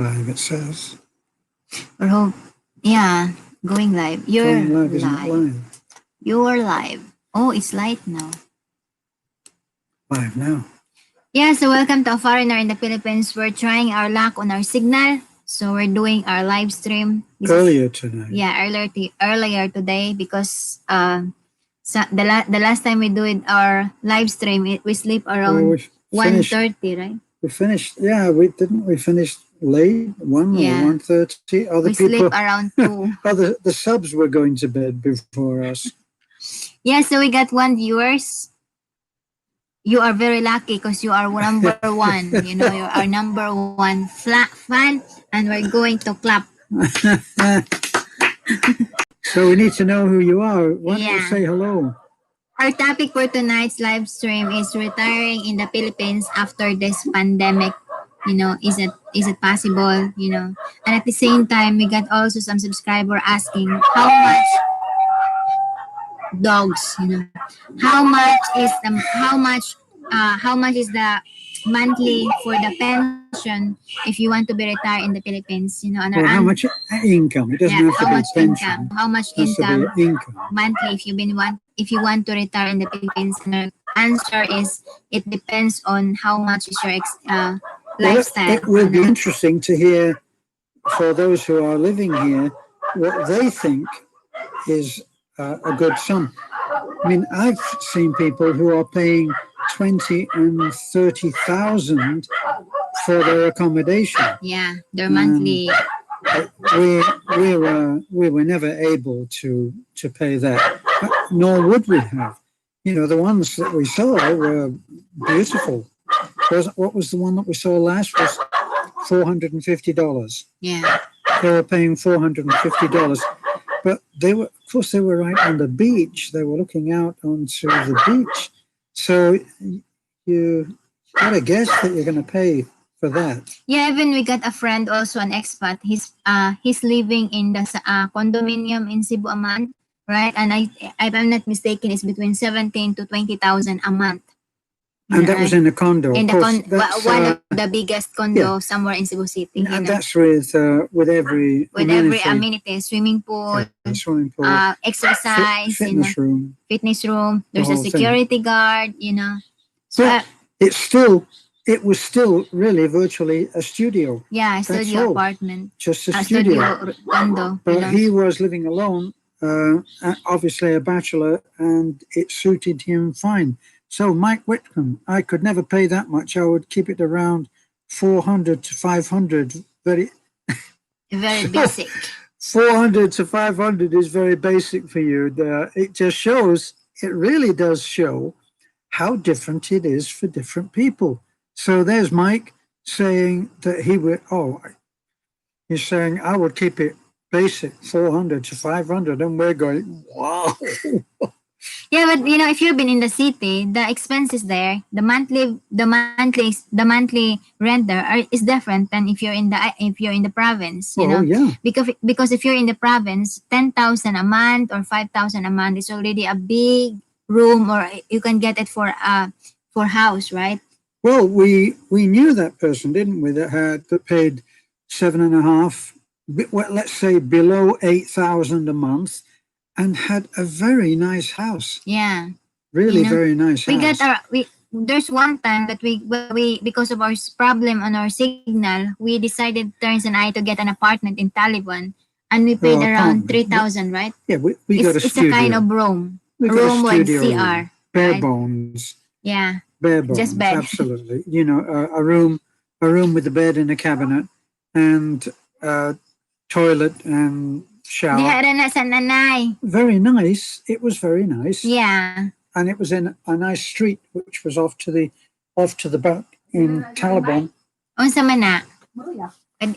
live, it says. Yeah, going live. You're Going live is not live. live. You're live. Oh, it's light now. Live now. Yeah, so welcome to A Foreigner in the Philippines. We're trying our luck on our signal. So we're doing our live stream. Earlier tonight. Yeah, earlier today because the last time we do it our live stream, we sleep around 1:30, right? We finished, yeah, we finished late, 1 or 1:30. Other we people sleep around 2. the subs were going to bed before us. Yeah, so we got 1 viewers. You are very lucky because you are number 1. You know, you are number 1 fan, and we're going to clap. So we need to know who you are. Why don't you say hello? Our topic for tonight's live stream is retiring in the Philippines after this pandemic. You know, is it possible? You know, and at the same time, we got also some subscriber asking how much dogs. You know, how much is the monthly for the pension if you want to be retired in the Philippines? You know, and how much income? It doesn't have to be pension. How much income monthly if you want to retire in the Philippines? And our answer is it depends on how much is your lifestyle. It will be interesting to hear for those who are living here what they think is a good sum. I mean, I've seen people who are paying 20 and 30,000 for their accommodation. Yeah, their monthly. We were never able to pay that, nor would we have. You know, the ones that we saw were beautiful. What was the one that we saw last was $450. Yeah, they were paying $450. But they were right on the beach. They were looking out onto the beach. So you got to guess that you're going to pay for that. Yeah, even we got a friend, also an expat. He's living in the condominium in Cebu a month, right? And if I'm not mistaken, it's between 17 to 20,000 a month. And that was in a condo. In one of the biggest condo somewhere in Cebu City. And that's with every amenity, swimming pool, exercise, fitness room. There's a security guard, you know. So it was still really virtually a studio. Yeah, a studio apartment. Just a studio condo. But he was living alone, obviously a bachelor, and it suited him fine. So Mike Whitcomb, I could never pay that much. I would keep it around 400 to 500. Very basic. 400 to 500 is very basic for you. It just shows, it really does show how different it is for different people. So there's Mike saying that he's saying I would keep it basic, 400 to 500. And we're going, wow. Yeah, but you know, if you've been in the city, the expenses there, the monthly rent there is different than if you're in the province. You know, yeah. Because if you're in the province, 10,000 a month or 5,000 a month is already a big room, or you can get it for house, right? Well, we knew that person, didn't we? That paid 7.5, let's say below 8,000 a month. And had a very nice house. Yeah, really very nice house. There's one time that we because of our problem on our signal, we decided, Terence and I, to get an apartment in Taliban, and we paid around 3,000, right? Yeah, we got a studio. It's a kind of room. Room with CR. Bare bones. Yeah. Bare bones. Just bed. Absolutely. You know, a room with a bed and a cabinet, and toilet and shower. Very nice. It was very nice. Yeah. And it was in a nice street, which was off to the back in Taliban. Unsa man na? Ang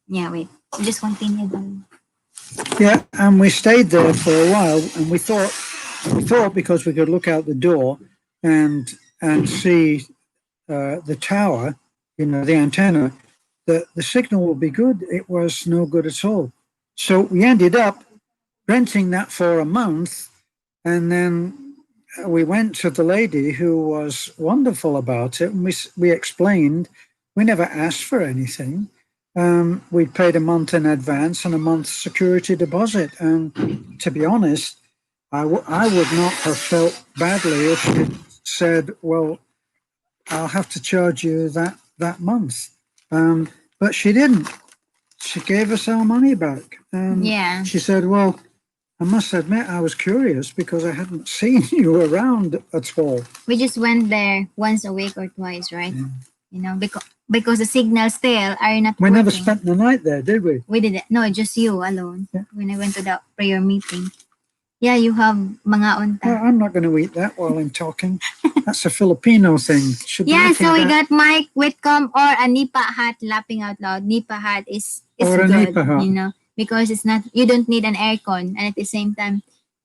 yeah, wait. Just continue then. Yeah, and we stayed there for a while, and we thought because we could look out the door and see the tower, you know, the antenna, that the signal would be good. It was no good at all. So we ended up renting that for a month, and then we went to the lady who was wonderful about it, and we explained we never asked for anything. We paid a month in advance and a month's security deposit. And to be honest, I would not have felt badly if she'd said, well, I'll have to charge you that month. But she didn't. She gave us our money back. Yeah. She said, well, I must admit I was curious because I hadn't seen you around at all. We just went there once a week or twice, right? You know, because the signals still are not We working. never spent the night there, did we? We didn't. No, just you alone. Yeah. When I went to the prayer meeting. Yeah, you have mga unta. Well, I'm not going to eat that while I'm talking. That's a Filipino thing. Should be Yeah, looking so we at- got Mike Whitcomb or a Nipa hat laughing out loud. Nipa hat is Or a good, Nipa hat. you know, because it's not, you don't need an aircon, and at the same time,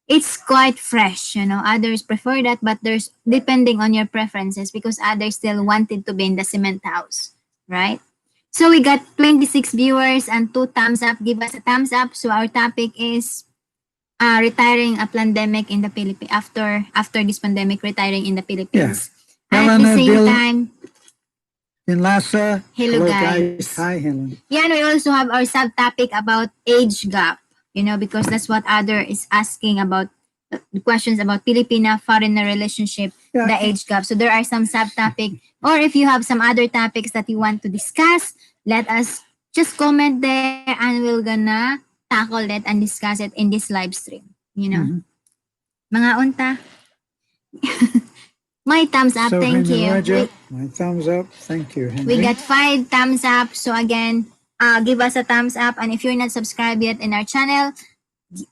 it's quite fresh, you know. Others prefer that, but there's depending on your preferences because others still wanted to be in the cement house, right? So we got 26 viewers and 2 thumbs up. Give us a thumbs up. So our topic is retiring a pandemic in the Philippines after this pandemic, retiring in the Philippines. And at the Helena same Dil- time, In Lhasa. Hello, guys. Hi, Helen. yeah, and we also have our subtopic about age gap, you know, because that's what other is asking about the questions about Filipina foreigner relationship, Yeah. the age gap. So there are some subtopic, or if you have some other topics that you want to discuss, let us just comment there and we're gonna tackle it and discuss it in this live stream, you know. Mhm. Mga unta. My thumbs up, So, thank Henry you. Roger, my thumbs up. Thank you, Henry. We got 5 thumbs up. So again, give us a thumbs up. And if you're not subscribed yet in our channel,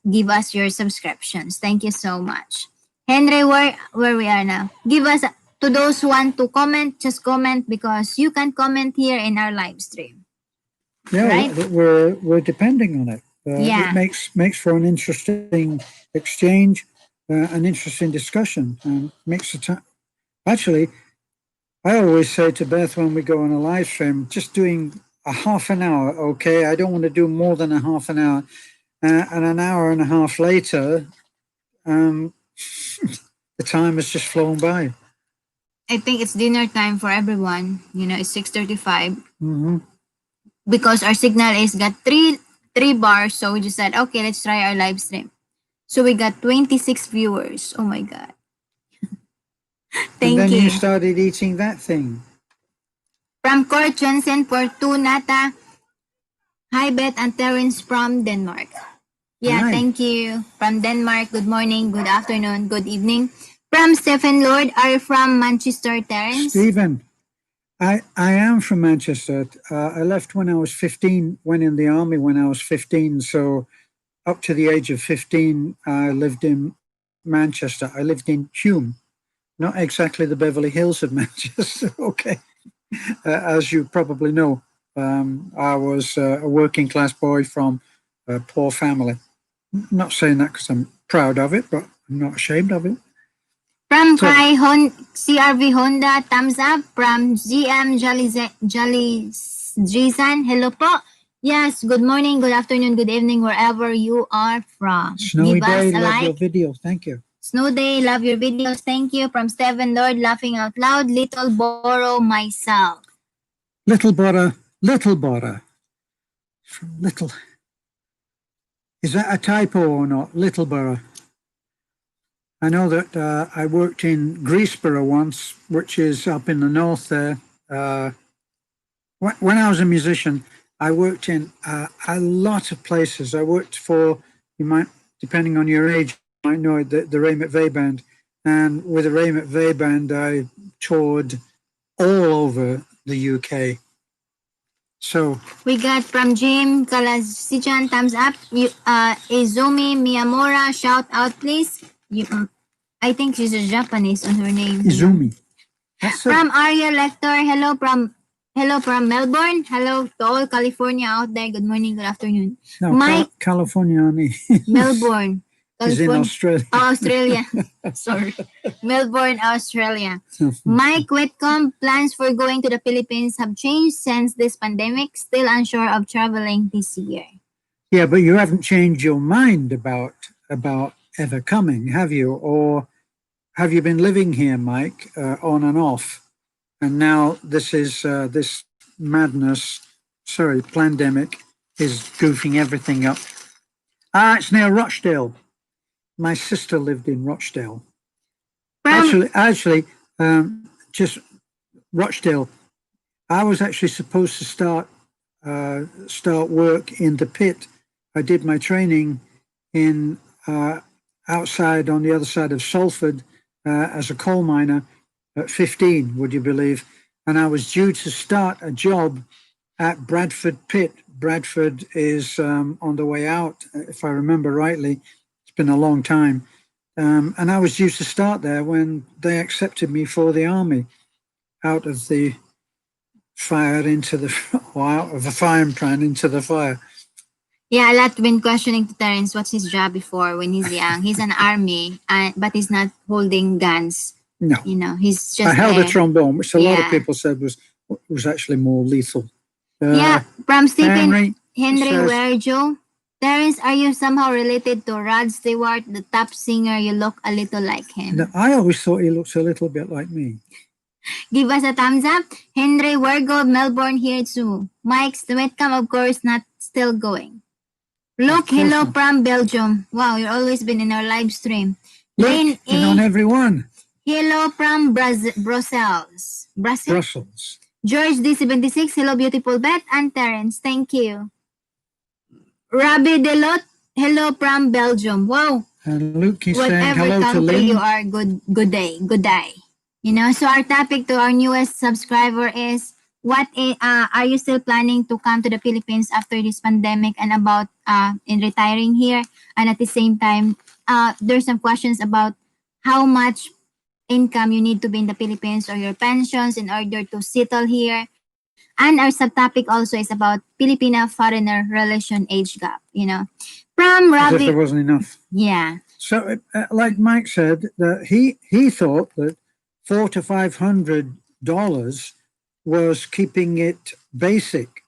give us your subscriptions. Thank you so much. Henry, where we are now. Give us, to those who want to comment, just comment because you can comment here in our live stream. Yeah, right? we're depending on it. Yeah. It makes for an interesting exchange, an interesting discussion, and makes the time. Actually, I always say to Beth when we go on a live stream, just doing a half an hour, okay? I don't want to do more than a half an hour. And an hour and a half later, the time has just flown by. I think it's dinner time for everyone. You know, it's 6:35 Mm-hmm. because our signal is got three bars. So we just said, okay, let's try our live stream. So we got 26 viewers. Oh my God. Thank And then you. you started eating that thing. From Kurt Jensen for 2 Nata. Hi, Beth and Terence from Denmark. Yeah, Hi. thank you. From Denmark, good morning, good afternoon, good evening. From Stephen Lord, are you from Manchester, Terence? Stephen, I am from Manchester. I left when I was 15, went in the army when I was 15. So up to the age of 15, I lived in Manchester. I lived in Hume, not exactly the Beverly Hills of Manchester, okay. As you probably know, I was a working class boy from a poor family. Not saying that because I'm proud of it, but I'm not ashamed of it. From So- Kai CRV Honda, thumbs up. From GM Jalizan, hello po. Yes, good morning, good afternoon, good evening, wherever you are from. Snowy Give us day, a love your like. video. Thank you. Snow Day, love your videos. Thank you. From Stephen Lord, laughing out loud. Little borrow myself. Little Bora. From Little. Is that a typo or not? Littleborough. I know that I worked in Greaseboro once, which is up in the north there. When I was a musician, I worked in a lot of places. I worked for, you might, depending on your age, you might know it, the Ray McVeigh Band. And with the Ray McVeigh Band, I toured all over the UK. So, We got from Jim Kalasijan, thumbs up. Izumi Miyamura, shout out please. I think she's a Japanese on her name. you know. Izumi. That's From Arya Lector, hello from Melbourne. Hello to all California out there. Good morning, good afternoon. no, Mike- Californiani Melbourne, is in California. Australia. Australia. Sorry. Melbourne, Australia. Mike Whitcomb, plans for going to the Philippines have changed since this pandemic. Still unsure of traveling this year. Yeah, but you haven't changed your mind about ever coming, have you? Or have you been living here, Mike, on and off? And now this is this Plandemic is goofing everything up. It's near Rochdale. My sister lived in Rochdale. From Actually, just Rochdale. I was actually supposed to start work in the pit. I did my training in outside on the other side of Salford as a coal miner at 15, would you believe? And I was due to start a job at Bradford Pit. Bradford is on the way out, if I remember rightly. It's been a long time. And I was due to start there when they accepted me for the army, out of the fire into the, or out of the frying pan into the fire. Yeah, a lot been questioning to Terence what's his job before when he's young. He's an army, but he's not holding guns. No, You know, he's just I held a there. trombone, which a lot of Yeah. people said was actually more lethal. Yeah, from Stephen Henry says- Werjo. Terence, are you somehow related to Rod Stewart, the top singer? You look a little like him. No, I always thought he looked a little bit like me. Give us a thumbs up. Henry Wergo, Melbourne here too. Mike Sweatcam, of course, not still going. Look, course hello not. from Belgium. Wow, you've always been in our live stream. Lane Look, been on A, everyone. hello from Brussels. Brussels. George D76, hello beautiful Beth and Terence, thank you. Robbie Delot, hello from Belgium. Wow, And Luke is saying whatever hello to country you Lynn. are, good day. You know, so our topic to our newest subscriber is are you still planning to come to the Philippines after this pandemic and about in retiring here? And at the same time, there's some questions about how much income you need to be in the Philippines or your pensions in order to settle here. And our subtopic also is about Filipina-foreigner relation age gap, you know. From As if Robbie, there wasn't enough. yeah. So, like Mike said, that he thought that $400 to $500 was keeping it basic,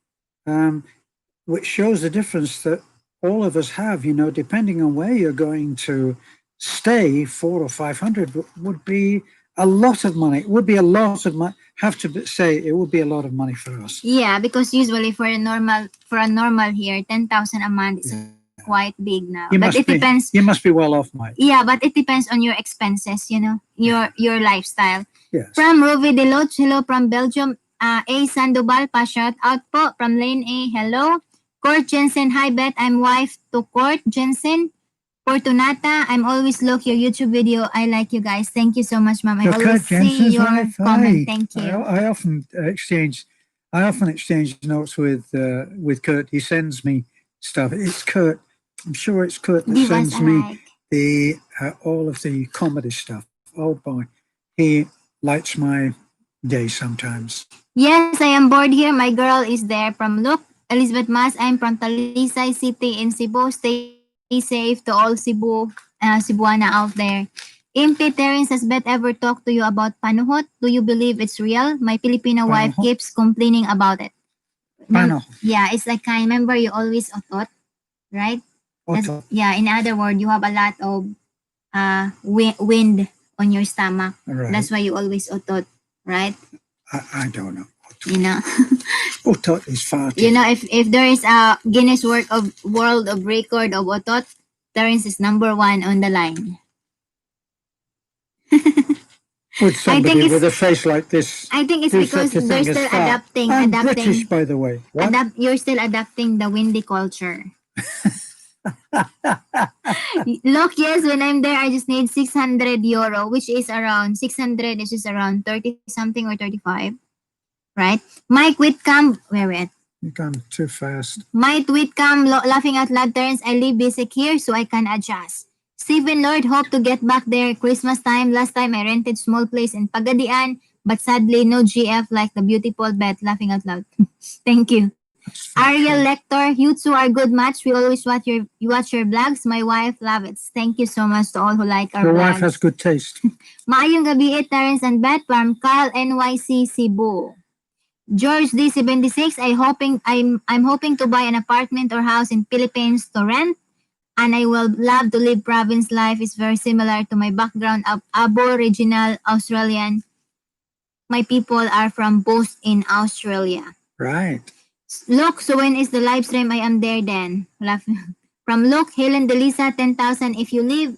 which shows the difference that all of us have. You know, depending on where you're going to stay, 400 or 500 would be a lot of money. It would be a lot of money. Have to say it would be a lot of money for us. Yeah, because usually for a normal here, 10,000 a month is quite big now. But it depends. You must be well off, Mike. Yeah, but it depends on your expenses, you know, your lifestyle. Yes. From Ruby Deloach, hello from Belgium. A Sandoval pa, shout out po. From Lane A, hello. Court Jensen, hi Beth, I'm wife to Court Jensen. Fortunata, I'm always look your YouTube video. I like you guys. Thank you so much, ma'am. I always see your comment. Thank you. I often exchange notes with Kurt. He sends me stuff. It's Kurt. I'm sure it's Kurt that Give us sends a me like. the all of the comedy stuff. Oh boy, he lights my day sometimes. Yes, I am bored here. My girl is there from Look. Elizabeth Mas, I'm from Talisay City in Cebu. Stay safe to all Cebuana out there. Impi Terence, has Beth ever talked to you about panuhot? Do you believe it's real? My Filipino wife Panuhot? keeps complaining about it. Panuhot. Yeah, it's like I remember you always otot, right? Otot. Yeah, in other words, you have a lot of wind on your stomach. Right. That's why you always otot, right? I don't know. You know. Otot is farting. You know, if there is a Guinness World of Record of otot, Terence is number 1 on the line. With somebody it's- with a face like this. I think it's There's because such a they're thing as still fat. adapting. I'm British, by the way. What? You're still adapting the windy culture. Look, yes, when I'm there, I just need 600 euro, which is around 600, is just around 30 something or 35, right? Mike Whitcomb, wait. You've gone too fast. Mike Whitcomb, laughing out loud, Terence, I live basic here, so I can adjust. Stephen Lord, hope to get back there Christmas time. Last time I rented small place in Pagadian, but sadly no GF like the beautiful Beth, laughing out loud. Thank you. Ariel Lector, you two are good match. We always watch your vlogs. My wife love it. Thank you so much to all who like our Your vlogs. wife has good taste. Maayong gabi, Terence and Beth from Carl NYC Cebu. George D76, I'm hoping to buy an apartment or house in Philippines to rent, and I will love to live province life. Is very similar to my background of Aboriginal Australian. My people are from both in Australia. Right. Look, so when is the live stream? I am there then. From Look, Helen Delisa, 10,000. If you live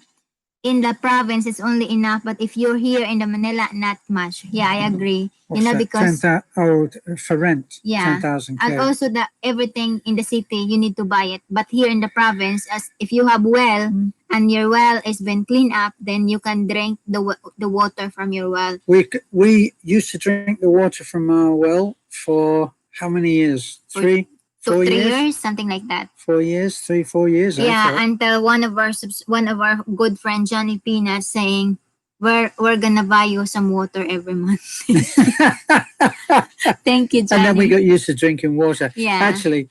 in the province, it's only enough. But if you're here in the Manila, not much. Yeah, I agree. What's that? Because 10,000 for rent. yeah, 10,000 and also the everything in the city you need to buy it. But here in the province, as if you have well and your well has been cleaned up, then you can drink the water from your well. We used to drink the water from our well for how many years? For 3, 4 3 years? years, something like that. 4 years, 3, 4 years. Yeah, until one of our good friend Johnny Peanut saying, we're gonna buy you some water every month. Thank you, Johnny. And then we got used to drinking water. Yeah. Actually,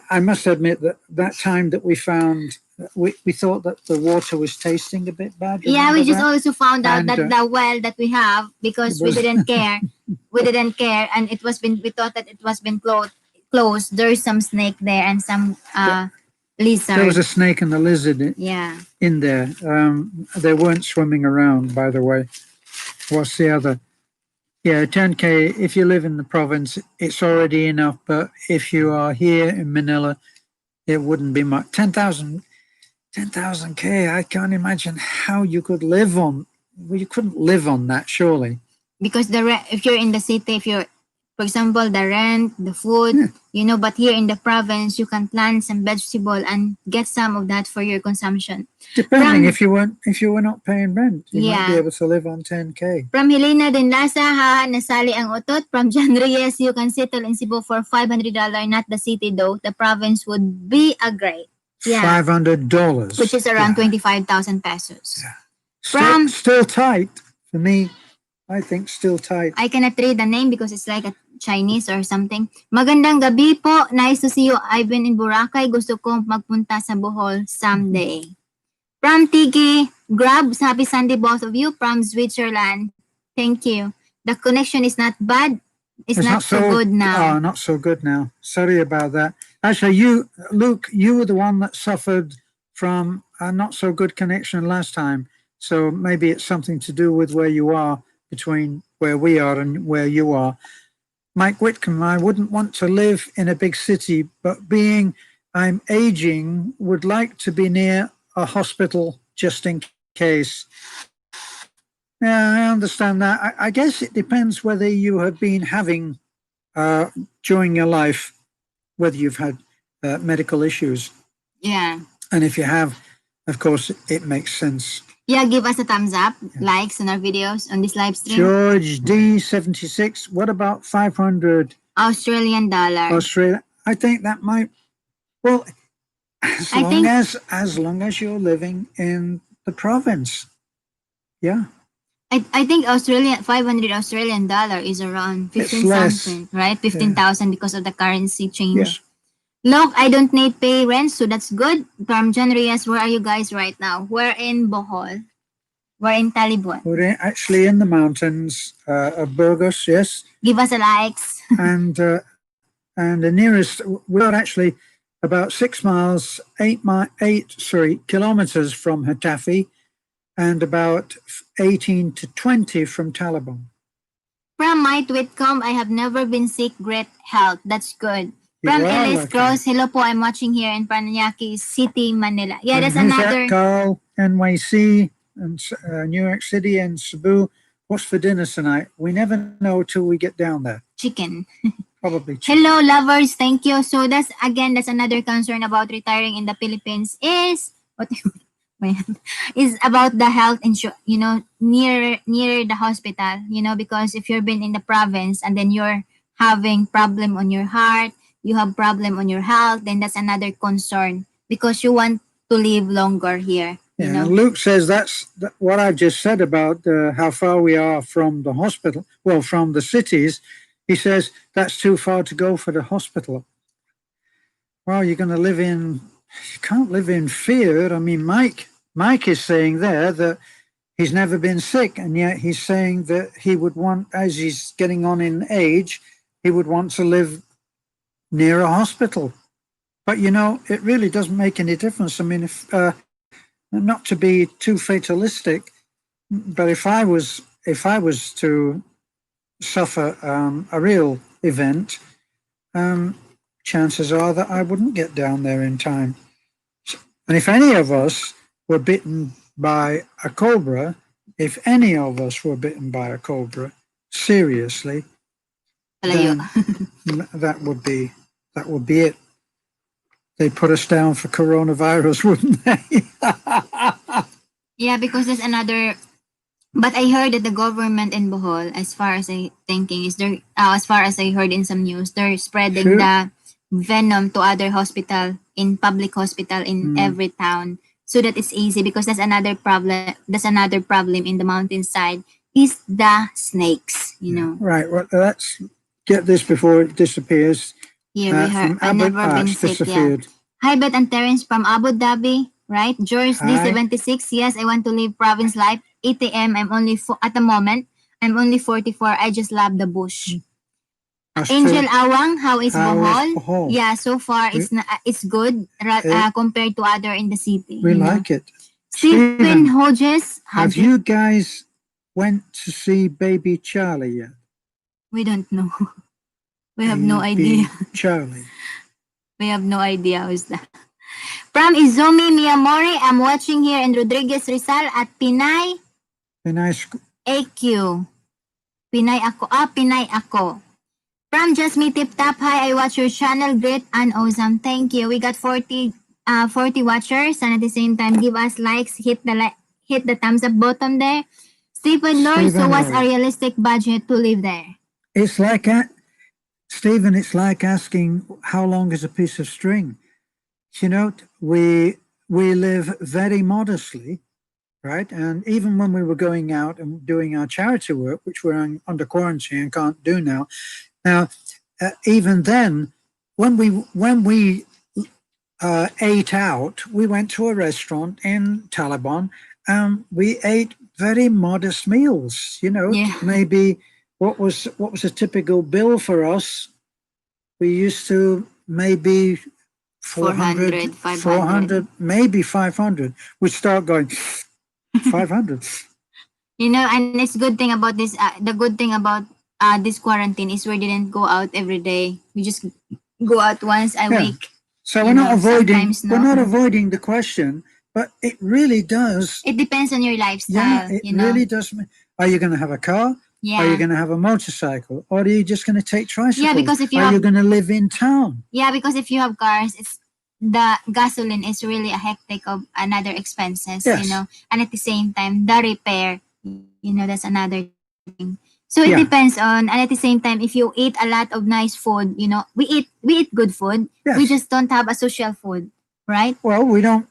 I must admit that time that we found, we thought that the water was tasting a bit bad. Yeah, we just that? also found out And, that the well that we have, because we didn't care, and we thought that it was been closed. There's some snake there and some lizard. There was a snake and a lizard in there. They weren't swimming around, by the way. What's the other? Yeah, 10K, if you live in the province, it's already enough. But if you are here in Manila, it wouldn't be much. 10,000 K, I can't imagine how you could live on. Well, you couldn't live on that, surely. Because if you're in the city, for example, the rent, the food, but here in the province, you can plant some vegetable and get some of that for your consumption. Depending, if you were not paying rent, you might be able to live on 10K. From Helena Denlasa, nasali ang utot. From John Reyes, you can settle in Cebu for $500, not the city though. The province would be a great. Yeah. $500. Which is around 25,000 pesos. Yeah. Still tight for me. I think still tight. I cannot read the name because it's like a Chinese or something. Magandang gabi po. Nice to see you. I've been in Boracay. Gusto kong magpunta sa Bohol someday. From Tigi, Grabs, happy Sunday both of you. From Switzerland. Thank you. The connection is not bad. It's not so good now. Oh, not so good now. Sorry about that. Actually, Luke, you were the one that suffered from a not so good connection last time. So maybe it's something to do with where you are, between where we are and where you are. Mike Whitcomb, I wouldn't want to live in a big city, but being I'm aging, would like to be near a hospital just in case. Yeah, I understand that. I guess it depends whether you have been having, during your life, whether you've had medical issues. Yeah. And if you have, of course, it makes sense. Yeah, give us a thumbs up, likes on our videos on this live stream. George D76, what about 500 Australian dollar? I think that might, well, as long as you're living in the province. Yeah. I think 500 Australian dollar is around 15 something, right? 15,000 because of the currency change. Yeah. Look, I don't need pay rent, so that's good. From John Reyes, where are you guys right now? We're in Bohol. We're in Talibon. We're actually in the mountains of Burgos, yes. Give us a likes. and the nearest, we're actually about 6 miles, 8 kilometers from Hatafi, and about 18 to 20 from Talibon. From Mike Whitcomb, I have never been sick. Great health. That's good. From Ellis Cross, hello po, I'm watching here in Paranaque City, Manila. Yeah, that's another. Carl, NYC, and New York City and Cebu. What's for dinner tonight? We never know till we get down there. Chicken. Probably chicken. Hello, lovers. Thank you. So that's another concern about retiring in the Philippines is about the health insurance, near the hospital, because if you've been in the province and then you're having problem on your heart, you have problem on your health, then that's another concern because you want to live longer here. Yeah, Luke says that's what I just said about how far we are from the hospital, well, from the cities. He says that's too far to go for the hospital. Well, you can't live in fear. I mean, Mike is saying there that he's never been sick, and yet he's saying that he would want, as he's getting on in age, he would want to live near a hospital. But, it really doesn't make any difference. I mean, if not to be too fatalistic, but if I was to suffer a real event, chances are that I wouldn't get down there in time. And if any of us were bitten by a cobra, if any of us were bitten by a cobra, seriously, Palayo. then that would be it. They'd put us down for coronavirus, wouldn't they? Yeah, because there's another. But I heard that the government in Bohol, as far as I thinking, is there. As far as I heard in some news, they're spreading Sure. the venom to other hospital in public hospital in every town, so that it's easy. Because that's another problem. That's another problem in the mountainside is the snakes. You know. Right. Well, let's get this before it disappears. Yeah, we From heard. I've Abbott never been Arch sick. Yeah. disappeared. Hi, Beth and Terence from Abu Dhabi, right? George Hi. D76. Yes, I want to live province life. 8 a.m. I'm only at the moment. I'm only 44. I just love the bush. Us Angel too. Awang, how is How is Bohol? Bohol? Yeah, so far it's good compared to other in the city. We you know. like it. Stephen Stephen, Hodges. have you guys went to see Baby Charlie yet? We don't know. We have no idea. Charlie. We have no idea who's that. From Izumi Miyamori, I'm watching here in Rodriguez Rizal at Pinay Nice. AQ. Pinay ako. Pinay ako. From Just Me Tip Tap, hi, I watch your channel. Great and awesome. Thank you. We got 40 watchers, and at the same time, give us likes. Hit the thumbs up button there. Stephen Lord, so what's a realistic budget to live there? It's like Stephen. It's like asking how long is a piece of string. You know, we live very modestly, right? And even when we were going out and doing our charity work, which we're under quarantine and can't do now. Now, even then, when we ate out, we went to a restaurant in Taliban, and we ate very modest meals. You know, maybe what was a typical bill for us? We used to maybe 400, 500, maybe 500. We'd start going 500. You know, and it's good thing about this. The good thing about this quarantine is we didn't go out every day. We just go out once a week. So we're not avoiding the question, but it really does. It depends on your lifestyle. Yeah, it really does. Are you going to have a car? Yeah. Are you going to have a motorcycle? Or are you just going to take tricycles? Yeah, because if you are you going to live in town? Yeah, because if you have cars, it's the gasoline is really a hectic of another expenses, Yes. you know. And at the same time, the repair, you know, that's another thing. So it depends on, and at the same time, if you eat a lot of nice food, you know, we eat good food. Yes. We just don't have a social food, right? Well, we don't.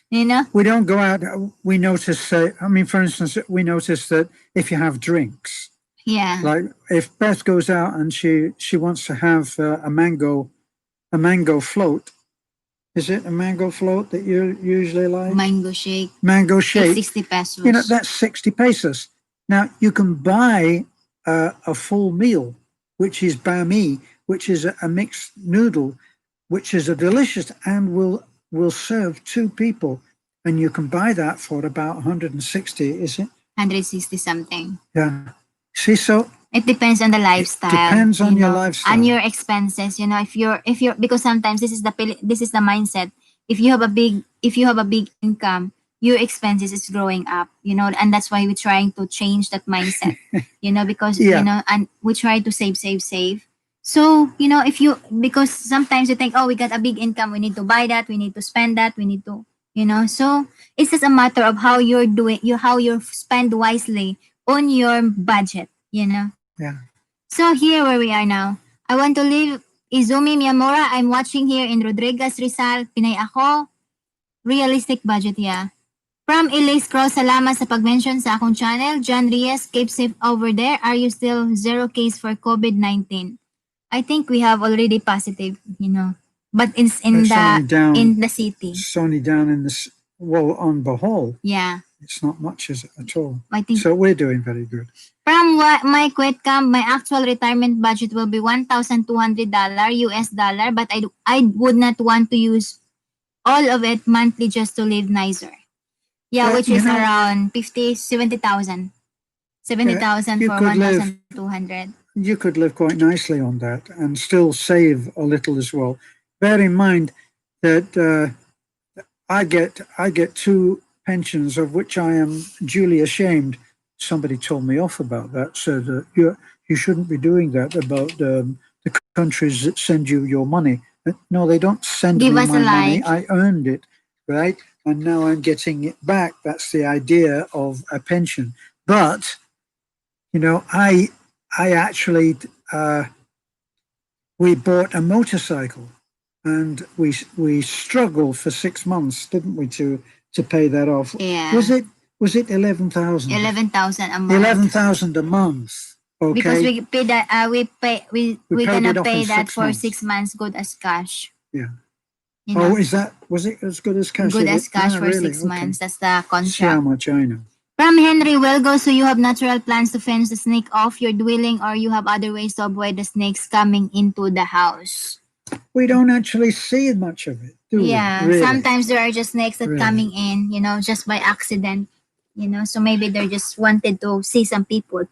You know, we don't go out. We notice. I mean, for instance, we notice that if you have drinks, like if Beth goes out and she wants to have a mango float. Is it a mango float that you usually like? Mango shake. Mango shake. It's 60 pesos. You know, that's 60 pesos. Now, you can buy a full meal, which is bami, which is a mixed noodle, which is a delicious and will serve two people. And you can buy that for about 160, is it? 160 something. Yeah. See, so it depends on the lifestyle. It depends on your lifestyle and your expenses. You know, if you're because sometimes this is the mindset. If you have a big income, your expenses is growing up. You know, and that's why we're trying to change that mindset. You know, because you know, and we try to save. So you know, because sometimes you think, oh, we got a big income, we need to buy that, we need to spend that, we need to, you know. So it's just a matter of how you're doing, how you spend wisely on your budget. You know. Yeah. So here where we are now. I want to live Izumi Miyamura. I'm watching here in Rodriguez Rizal. Pinay ako. Realistic budget, yeah. From Elise Cross, salamat sa pag-mention sa akong channel. John Reyes, keep safe over there. Are you still 0 case for COVID-19? I think we have already positive, you know. But in the city. It's only down in the, on Bohol. Yeah. It's not much, is it, at all? I think so. We're doing very good. From my Quetcam, my actual retirement budget will be $1,200 US dollar, but I would not want to use all of it monthly just to live nicer. Yeah, which is around 70,000. 70,000 for 1,200. you could live quite nicely on that and still save a little as well. Bear in mind that I get two pensions of which I am duly ashamed. Somebody told me off about that, said you shouldn't be doing that about the countries that send you your money. No, they don't send Give me us a my money. like. I earned it, right? And now I'm getting it back. That's the idea of a pension. But you know, I actually we bought a motorcycle, and we struggled for 6 months, didn't we, to pay that off? Yeah. Was it 11,000? 11,000 a month. 11,000 a month. Okay. Because we pay that we paid gonna it off pay in that 6 for months. 6 months, good as cash. Yeah. You know, Was it as good as cash? good as cash for really? 6 months. Okay. That's the See how contract. much I know. From Henry Welgo, so you have natural plans to fence the snake off your dwelling, or you have other ways to avoid the snakes coming into the house? We don't actually see much of it, do we? Yeah, Really? sometimes there are just snakes that Really? coming in, just by accident. So maybe they just wanted to see some people.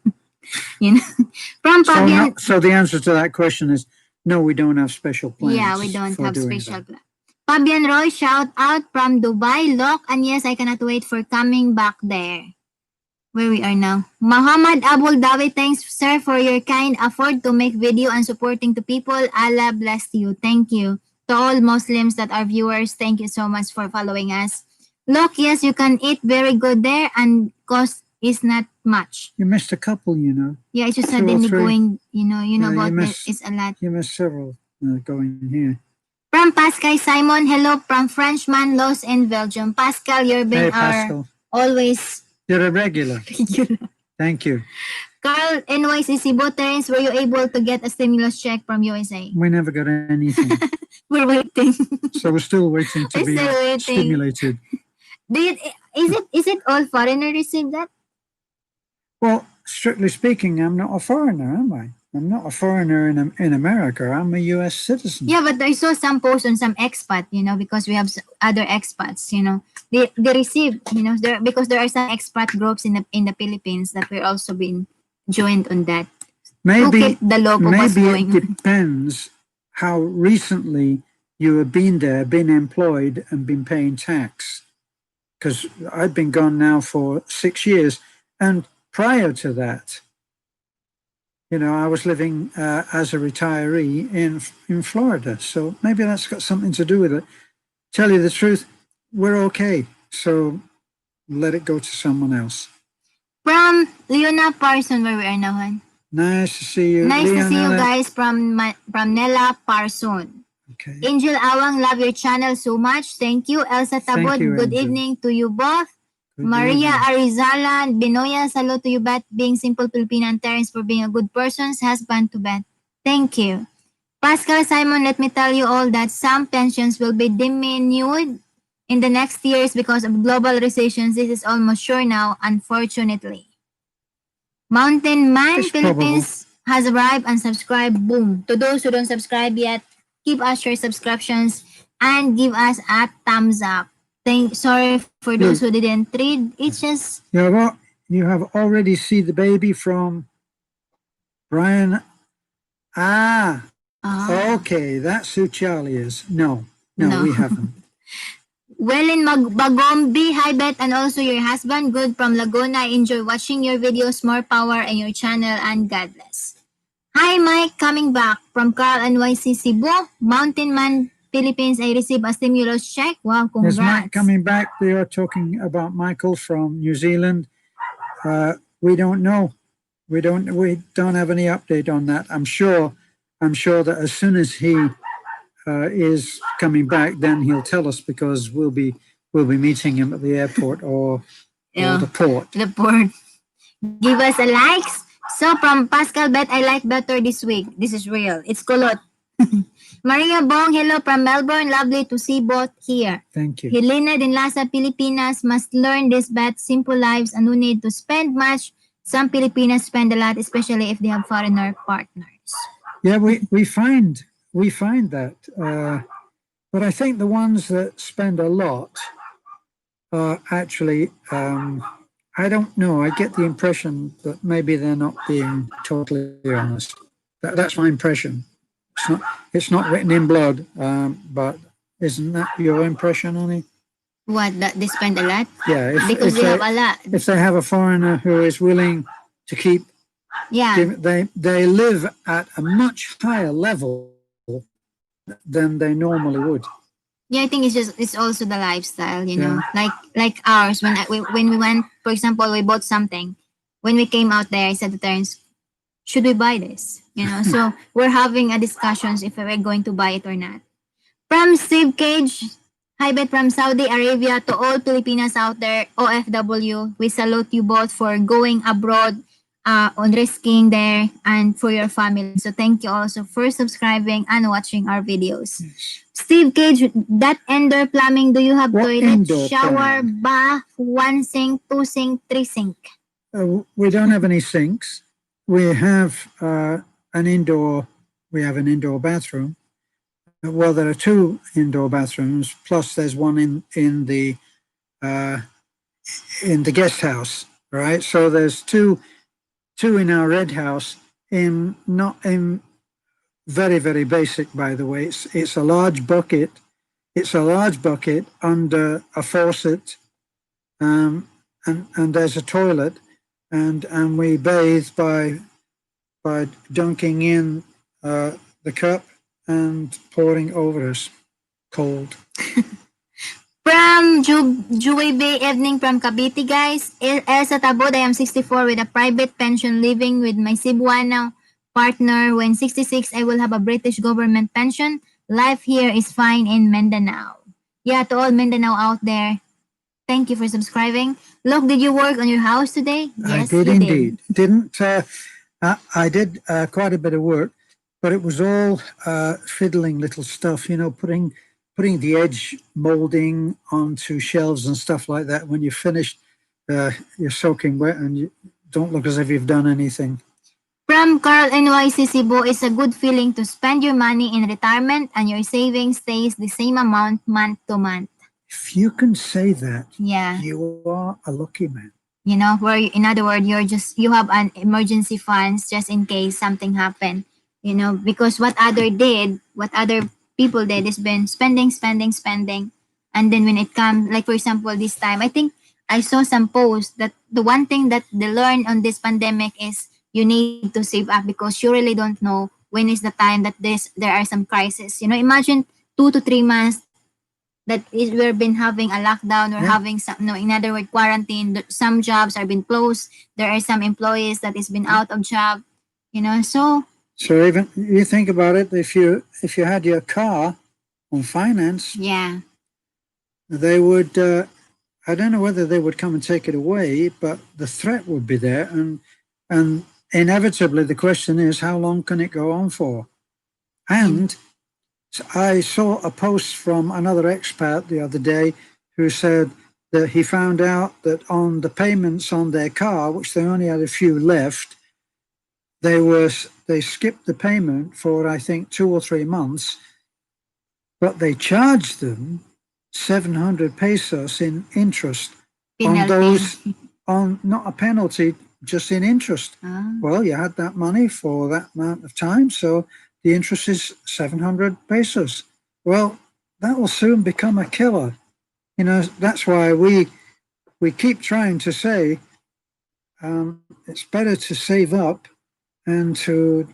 From Fabian. So the answer to that question is no, we don't have special plans. Yeah, we don't for have doing special that. plan. Fabian Roy, shout out from Dubai, Lok, and yes, I cannot wait for coming back there. Where we are now. Muhammad Abul Dawi, thanks sir for your kind effort to make video and supporting to people. Allah bless you. Thank you. To all Muslims that are viewers, thank you so much for following us. Look, yes, you can eat very good there and cost is not much. You missed a couple, you know. Yeah, it's just 2 or suddenly 3. going, about you this. It's a lot. You missed several going here. From Pascal Simon, hello from Frenchman, Los in Belgium. Pascal, you've been Pascal. Always You're a regular. Thank you. Carl, NYC Cebu Terrence, were you able to get a stimulus check from USA? We never got anything. We're waiting. So we're still waiting to be stimulated. Is it all foreigners receive that? Well, strictly speaking, I'm not a foreigner, am I? I'm not a foreigner in America. I'm a U.S. citizen. Yeah, but I saw some posts on some expat, because we have other expats, they receive, because there are some expat groups in the Philippines that we're also being joined on that. Maybe the local it depends how recently you have been there, been employed, and been paying tax. Because I've been gone now for 6 years, and prior to that, I was living as a retiree in Florida. So maybe that's got something to do with it. Tell you the truth, we're okay. So let it go to someone else. From Leona Parson, where we are now, hon. Nice to see you. Nice to see you guys from Nella Parson. Okay. Angel Awang, love your channel so much. Thank you. Elsa Tabot, good evening to you both. Maria Arizala, Benoya, salute to you, Beth, being simple Filipino, and Terence for being a good person's husband to Beth. Thank you. Pascal Simon, let me tell you all that some pensions will be diminued in the next years because of global recessions. This is almost sure now, unfortunately. Mountain Man Philippines has arrived and subscribed. Boom. To those who don't subscribe yet, keep us your subscriptions and give us a thumbs up. Sorry for those who didn't read. It's just... You have already seen the baby from Brian. Okay, that's who Charlie is. No, we haven't. Well, in Bagombi, hi Beth, and also your husband, good from Laguna. I enjoy watching your videos. More power in your channel, and God bless. Hi Mike, coming back from Carl NYC Cebu, Mountain Man Philippines. I received a stimulus check. Wow, congrats. Is Mike coming back? They are talking about Michael from New Zealand. We don't know. We don't have any update on that. I'm sure that as soon as he is coming back, then he'll tell us, because we'll be meeting him at the airport or the port. The port. Give us a likes. So from Pascal Bet, I like better this week. This is real. It's kulot. Maria Bong, hello from Melbourne. Lovely to see both here. Thank you. Helena Dinlasa, Filipinas must learn this bet. Simple lives and no need to spend much. Some Filipinas spend a lot, especially if they have foreigner partners. Yeah, we find that. But I think the ones that spend a lot are actually I don't know. I get the impression that maybe they're not being totally honest. That's my impression. It's not written in blood, but isn't that your impression, Annie? What, that they spend a lot? Yeah, Because they have a lot. if they have a foreigner who is willing to keep, Yeah. they live at a much higher level than they normally would. Yeah, I think it's also the lifestyle, you know, Yeah. like ours. When we went, for example, we bought something. When we came out there, I said to Terence, "Should we buy this?" You know, so we're having a discussions if we're going to buy it or not. From Steve Cage, hi Bet from Saudi Arabia to all Filipinas out there, OFW, we salute you both for going abroad, on risking there and for your family. So thank you also for subscribing and watching our videos. Steve Cage, that indoor plumbing, do you have What toilet, indoor shower, plumbing? bath, one sink, two sink, three sink? We don't have any sinks. We have an indoor. We have an indoor bathroom. Well, there are two indoor bathrooms. Plus, there's one uh, in the guest house. Right. So there's two in our red house. In not in very basic. By the way, it's a large bucket. It's a large bucket under a faucet, and there's a toilet, and we bathe by dunking in the cup and pouring over us cold. From Juway Bay Evening from Cavite, guys. Elsa Tabod, I am 64 with a private pension living with my Cebuano partner. When 66, I will have a British government pension. Life here is fine in Mindanao. Yeah, to all Mindanao out there, thank you for subscribing. Look, did you work on your house today? Yes, I did you indeed. did. Didn't I did quite a bit of work, but it was all fiddling little stuff. You know, putting the edge molding onto shelves and stuff like that. When you're finished, you're soaking wet and you don't look as if you've done anything. From Carl NYC Cebu, it's a good feeling to spend your money in retirement and your savings stays the same amount month to month. If you can say that, Yeah. you are a lucky man. You know, where in other words, you have an emergency funds just in case something happened. You know, because what other people did is been spending, and then when it comes, like for example, this time, I think I saw some posts that the one thing that they learned on this pandemic is you need to save up because you really don't know when is the time that there are some crisis. You know, imagine 2 to 3 months that we've been having a lockdown or having some, no, in other words, quarantine. Some jobs are been closed. There are some employees that is been out of job. You know, so even you think about it, if you had your car on finance, yeah, they would. I don't know whether they would come and take it away, but the threat would be there, and inevitably the question is, how long can it go on for? And I saw a post from another expat the other day who said that he found out that on the payments on their car, which they only had a few left, they skipped the payment for I think 2 or 3 months, but they charged them 700 pesos in interest on those, on not a penalty, just in interest. Well, you had that money for that amount of time, so the interest is 700 pesos. Well, that will soon become a killer. You know, that's why we keep trying to say it's better to save up and to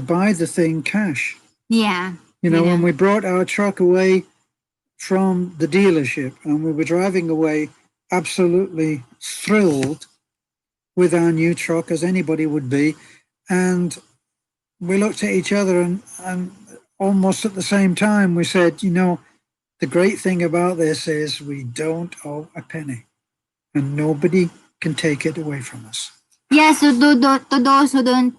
buy the thing cash. Yeah. You know, when we brought our truck away from the dealership and we were driving away absolutely thrilled with our new truck, as anybody would be, and we looked at each other and almost at the same time we said, you know, the great thing about this is we don't owe a penny and nobody can take it away from us. Yeah, so to those who don't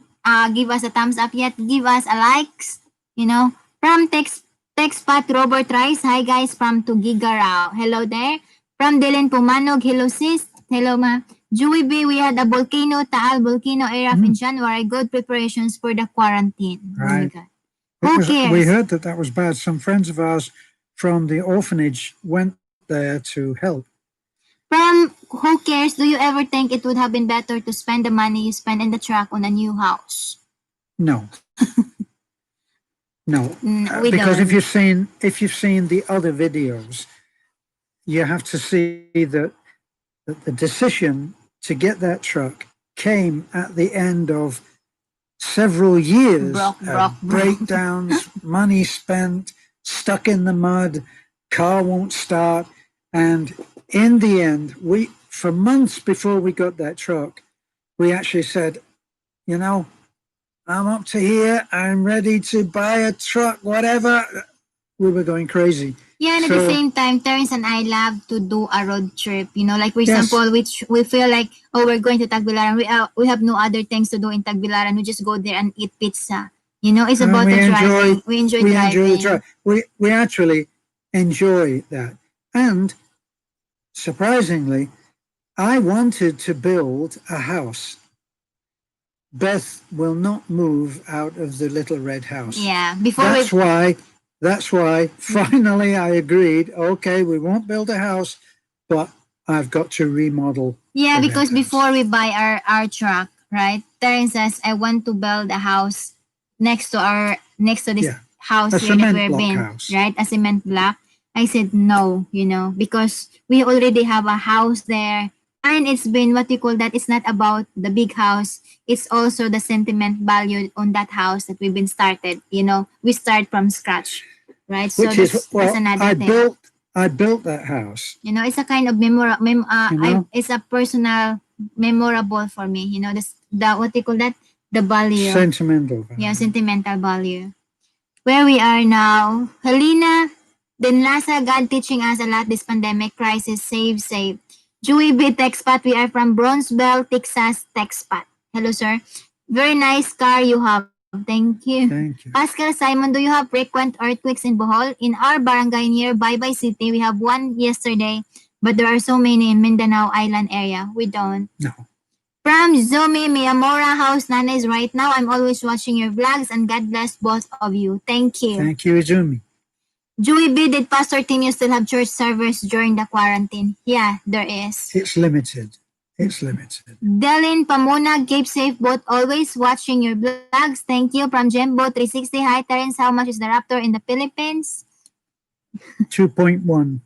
give us a thumbs up yet, give us a likes, you know. From Texpat Robert Rice, hi guys from Tugigarao. Hello there. From Dylan Pumanog, hello sis. Hello ma. Joey B, we had a Taal volcano erupt in January. Good preparations for the quarantine. Right. Oh my God. Who cares? We heard that was bad. Some friends of ours from the orphanage went there to help. From Who Cares, do you ever think it would have been better to spend the money you spend in the truck on a new house? No, no, We because don't. if you've seen the other videos, you have to see that the decision to get that truck came at the end of several years Broke. breakdowns, money spent, stuck in the mud, car won't start, and in the end, we for months before we got that truck, we actually said, you know, I'm up to here. I'm ready to buy a truck, whatever. We were going crazy. Yeah, and at the same time, Terrence and I love to do a road trip. You know, like for Yes. example, which we feel like, oh, we're going to Tagbilaran. We have no other things to do in Tagbilaran. We just go there and eat pizza. You know, it's And about we the enjoy- driving. We enjoy driving. We actually enjoy that. And surprisingly, I wanted to build a house. Beth will not move out of the little red house. Yeah, before That's why finally I agreed, okay, we won't build a house, but I've got to remodel. Yeah, the because red house. before we buy our truck, right? Terrence says, I want to build a house next to this Yeah, house a here that cement we're block in, house. right? A cement block. I said no, you know, because we already have a house there. And it's been what you call that. It's not about the big house. It's also the sentiment value on that house that we've been started. You know, we start from scratch, right? Which so is, that's well, another I thing. built that house. You know, it's a kind of it's a personal memorable for me. You know, the what they call that, the value. Sentimental value. Yeah, sentimental value. Where we are now, Helena, then Lasa, God teaching us a lot this pandemic crisis. Save. Joey B. Texpat, we are from Bronzeville, Texas, Texpat. Hello, sir. Very nice car you have. Thank you. Thank you. Pascal Simon, do you have frequent earthquakes in Bohol? In our barangay near Baybay City, we have one yesterday, but there are so many in Mindanao Island area. We don't. No. From Zomi Miyamura House Nanes right now, I'm always watching your vlogs and God bless both of you. Thank you. Thank you, Izumi. Joey B, did Pastor Tino still have church service during the quarantine? Yeah, there is. It's limited. It's limited. Delin Pamona, Gabe Safe Boat, always watching your vlogs. Thank you. From Jembo 360. Hi, Terence. How much is the Raptor in the Philippines? 2.1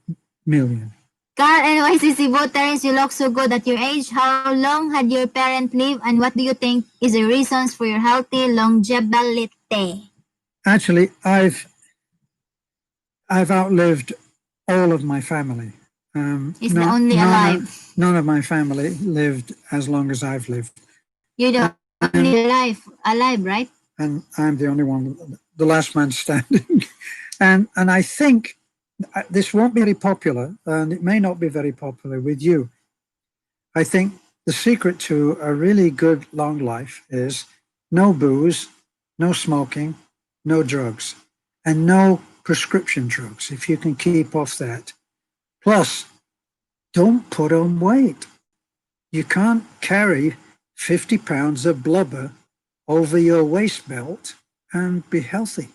million. Carl NYCC Boat, Terence, you look so good at your age. How long had your parent lived, and what do you think is the reasons for your healthy longevity? Actually, I've outlived all of my family. Is the only alive? None of my family lived as long as I've lived. You're the only alive, right? And I'm the only one, the last man standing. and I think this won't be very popular, and it may not be very popular with you. I think the secret to a really good long life is no booze, no smoking, no drugs, and no prescription drugs, if you can keep off that. Plus, don't put on weight. You can't carry 50 pounds of blubber over your waist belt and be healthy.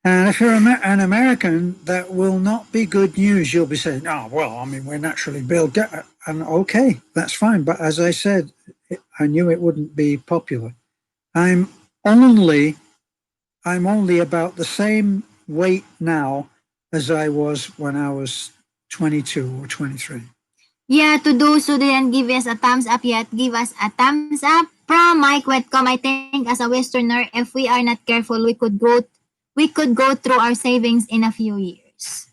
And if you're an American, that will not be good news. You'll be saying, oh, well, I mean, we're naturally built. And okay, that's fine. But as I said, I knew it wouldn't be popular. I'm only about the same weight now as I was when I was 22 or 23. Yeah, to those who didn't give us a thumbs up yet, give us a thumbs up. From Mike Wetcom, I think as a Westerner, if we are not careful, we could go through our savings in a few years.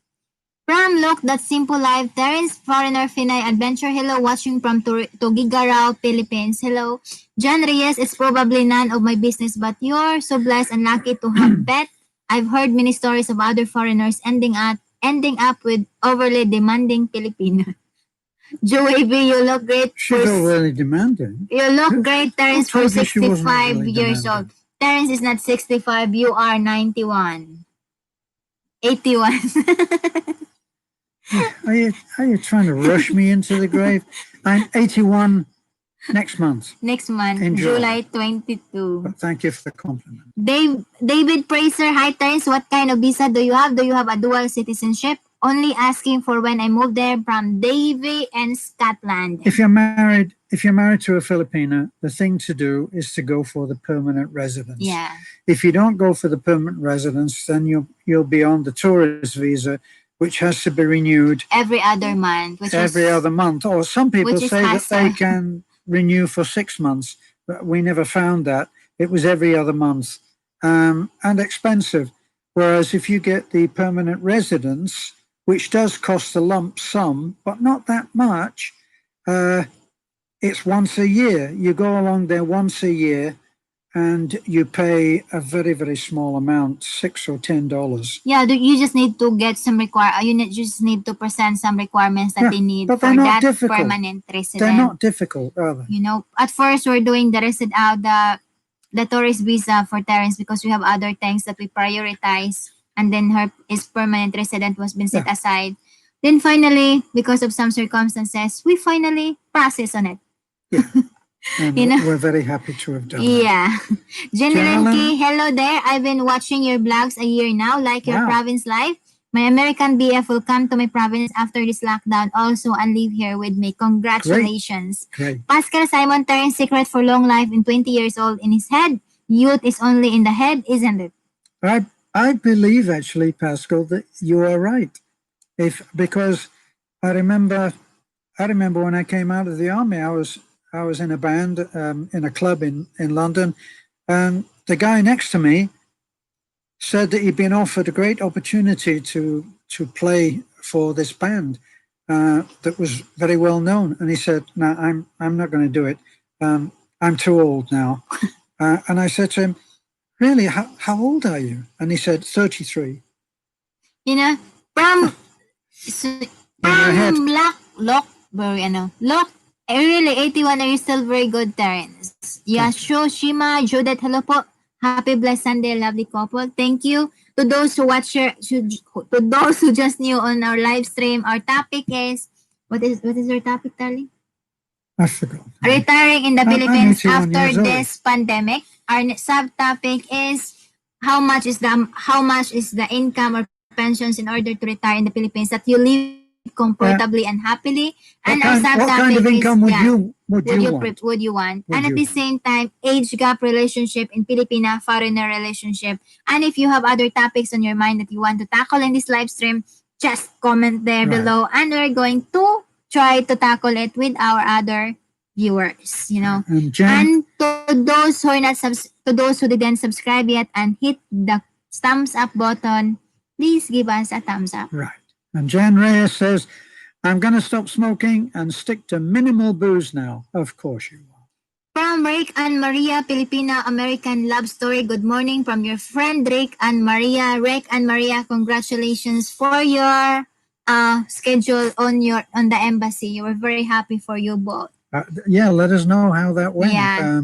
From Look That Simple Life, Terence Foreigner Finay Adventure, hello, watching from Tuguegarao, Philippines. Hello. John Reyes, it's probably none of my business, but you're so blessed and lucky to have pet. I've heard many stories of other foreigners ending up with overly demanding Filipino. Joey B, you look great. She's overly demanding. You look great, Terence, for told you she wasn't 65 overly years demanding? old. Terence is not 65, you are 91. 81. Are you trying to rush me into the grave? I'm 81 next month. Next month, Enjoy. July 22. But thank you for the compliment. David Fraser, hi Terence, what kind of visa do you have? Do you have a dual citizenship? Only asking for when I move there from Davie and Scotland. If you're married to a Filipina, the thing to do is to go for the permanent residence. Yeah. If you don't go for the permanent residence, then you'll be on the tourist visa, which has to be renewed Every other month. every other month. Or some people which is say that they hassle. can renew for 6 months, but we never found that. It was every other month, and expensive. Whereas if you get the permanent residence, which does cost a lump sum, but not that much, it's once a year. You go along there once a year, and you pay a very, very small amount, $6 or $10. Yeah, you just need to get some just need to present some requirements that they need but for they're not that difficult. permanent resident. They're not difficult, are they? You know, at first we're doing the tourist visa for Terence because we have other things that we prioritize, and then his permanent resident was been set aside. Then finally, because of some circumstances, we finally process on it. Yeah. And You know? we're very happy to have done that. Yeah. Generally, hello there. I've been watching your vlogs a year now, like your province life. My American BF will come to my province after this lockdown also and live here with me. Congratulations. Great. Pascal Simon Terrence's secret for long life in 20 years old in his head. Youth is only in the head, isn't it? I believe actually, Pascal, that you are right. Because I remember when I came out of the army, I was in a band in a club in London, and the guy next to me said that he'd been offered a great opportunity to play for this band that was very well known, and he said, "No, I'm not going to do it. I'm too old now." And I said to him, "Really? How old are you?" And he said, 33. You know, from really 81 are you still very good, Terrence. Yasho, Shima, Judith, hello po. Happy blessed Sunday, lovely couple. Thank you. To those who to those who just new on our live stream, our topic is what is your topic, darling? I forgot. Retiring in the Philippines after this pandemic. Our subtopic is how much is the income or pensions in order to retire in the Philippines that you live comfortably and happily. And our subtopic what kind of income would you want? And at the same time, age gap relationship in Filipina foreigner relationship. And if you have other topics on your mind that you want to tackle in this live stream, just comment there below, and we're going to try to tackle it with our other viewers. You know, and to those who are not to those who didn't subscribe yet and hit the thumbs up button, please give us a thumbs up. Right. And Jan Reyes says, "I'm going to stop smoking and stick to minimal booze now." Of course you will. From Rick and Maria, Filipina American love story. Good morning from your friend Rick and Maria. Rick and Maria, congratulations for your schedule on the embassy. We're very happy for you both. Let us know how that went. Yeah.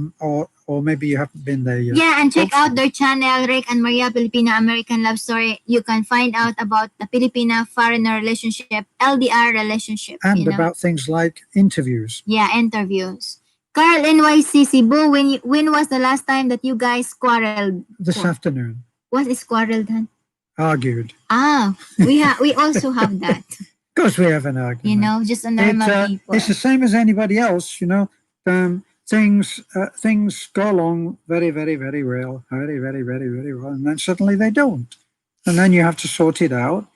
Or maybe you haven't been there yet. Yeah, and check out their channel, Rick and Maria Filipina American Love Story. You can find out about the Filipina foreigner relationship, LDR relationship. And about things like interviews. Yeah, interviews. Carl NYC Cebu, when was the last time that you guys quarreled? This afternoon. What is quarreled, then? Argued. We also have that. Of course we have an argument. You know, just a normal people. It's the same as anybody else, you know. Things go along very, very, very well, very, very, very, very well, and then suddenly they don't. And then you have to sort it out.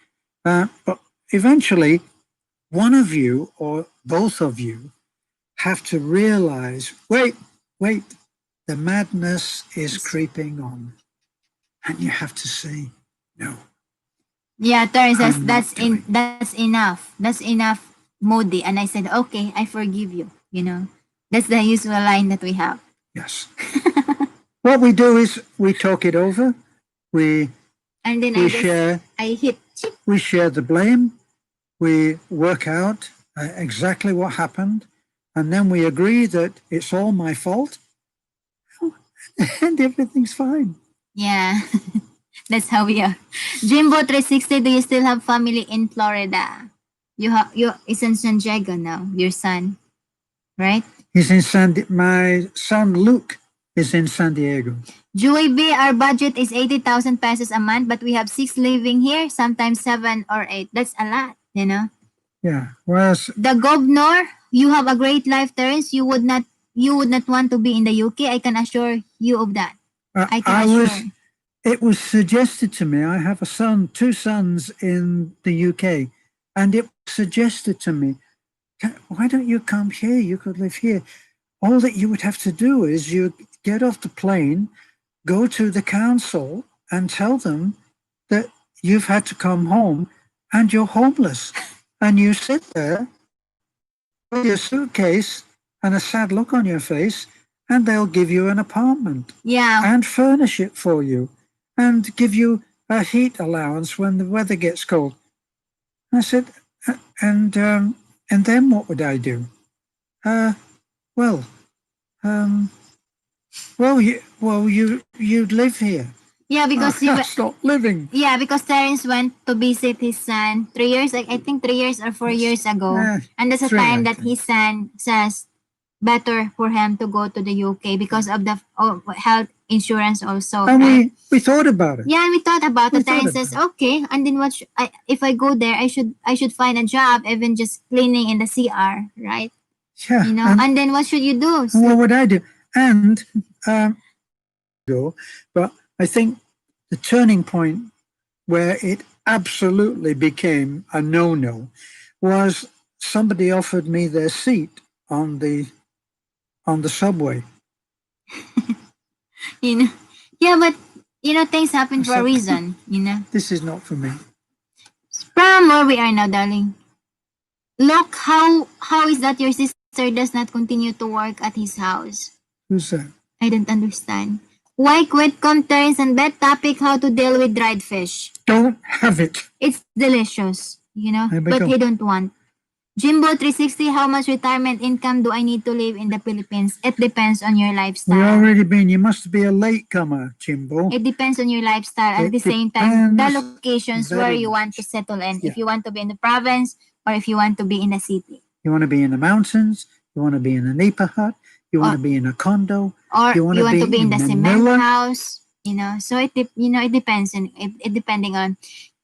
But eventually, one of you or both of you have to realize, wait, the madness is creeping on. And you have to say, no. Yeah, Terrence says, that's enough. That's enough, Moody. And I said, okay, I forgive you, you know. That's the usual line that we have. Yes. What we do is we talk it over. We share the blame. We work out exactly what happened. And then we agree that it's all my fault. And everything's fine. Yeah. That's how we are. Jimbo 360, do you still have family in Florida? It's in San Diego now, your son, right? He's in my son Luke is in San Diego. Joey B, our budget is 80,000 pesos a month, but we have 6 living here, sometimes 7 or 8. That's a lot, you know. Yeah. Whereas The governor, you have a great life, Terence. You would not want to be in the UK. I can assure you of that. I can assure. it was suggested to me, I have two sons in the UK, and it was suggested to me, why don't you come here? You could live here. All that you would have to do is you get off the plane, go to the council and tell them that you've had to come home and you're homeless. And you sit there with your suitcase and a sad look on your face, and they'll give you an apartment. Yeah. And furnish it for you and give you a heat allowance when the weather gets cold. I said, and then what would I do? Well, you'd live here. Yeah, because that's not living. Yeah, because Terence went to visit his son 3 years, I think 3 years or 4 years ago, and that's the time that his son says better for him to go to the UK because of the health insurance also. And we thought about it. Yeah, we thought about it. Terence says, okay, and then if I go there, I should find a job, even just cleaning in the CR, right? Yeah, you know. And then what should you do? So, what would I do? And but I think the turning point where it absolutely became a no-no was somebody offered me their seat on the subway. You know, yeah, but you know, things happen for a reason. You know, this is not for me. From where we are now, darling. Look, how is that your sister does not continue to work at his house? Who's that? I don't understand. Why quit Terence and bet topic how to deal with dried fish? Don't have it. It's delicious, you know, but he don't want. Jimbo 360, how much retirement income do I need to live in the Philippines? It depends on your lifestyle. We've already been. You must be a latecomer, Jimbo. It depends on your lifestyle. At the same time, the locations where you want to settle in. Yeah. If you want to be in the province or if you want to be in the city. You want to be in the mountains. You want to be in a nipa hut. You want to be in a condo. Or you want to be in the cement house. You know, so it depends. And it depending on.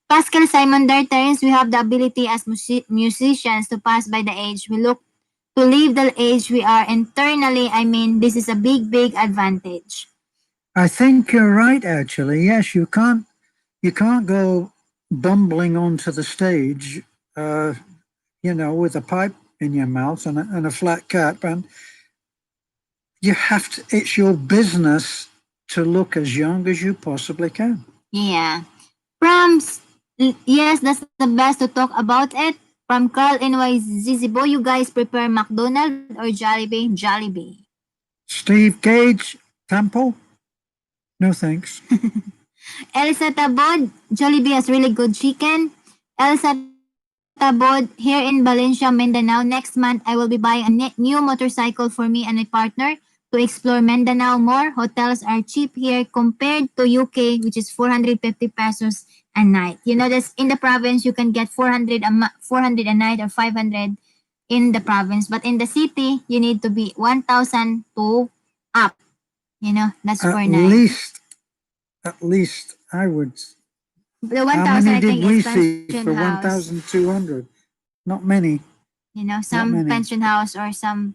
Pascal Simon Terence, we have the ability as musicians to pass by the age we look to leave the age we are internally. I mean, this is a big advantage. I think you're right, actually. Yes, you can't go bumbling onto the stage, with a pipe in your mouth and a flat cap, and you have to. It's your business to look as young as you possibly can. Yeah. Yes, that's the best to talk about it. From Carl NYZZBO, you guys prepare McDonald's or Jollibee? Jollibee. Steve Gage, Temple? No thanks. Elsa Tabod, Jollibee has really good chicken. Elsa Tabod, here in Valencia, Mindanao. Next month, I will be buying a new motorcycle for me and my partner to explore Mindanao more. Hotels are cheap here compared to UK, which is 450 pesos a night. You know, this in the province you can get 400 a night or 500 in the province, but in the city you need to be 1,000 to up. You know, that's for night. At least I would. The 1,000 I think is pension for house. 1,200? Not many. You know, some pension house or some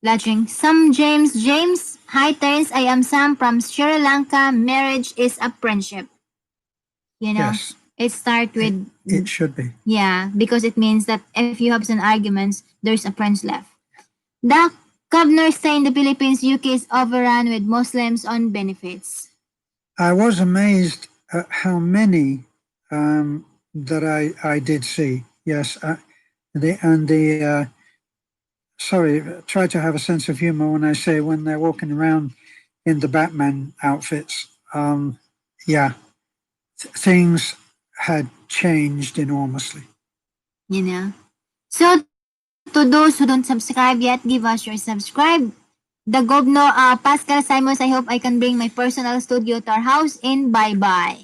lodging. Some James, hi Terence, I am Sam from Sri Lanka. Marriage is a friendship. You know, yes. It starts with... It should be. Yeah, because it means that if you have some arguments, there's a friends left. The governor say in the Philippines, UK is overrun with Muslims on benefits. I was amazed at how many that I did see. Yes. Try to have a sense of humor when I say when they're walking around in the Batman outfits. Things had changed enormously. You know. So, to those who don't subscribe yet, give us your subscribe. The governor, Pascal Simons, I hope I can bring my personal studio to our house in bye-bye.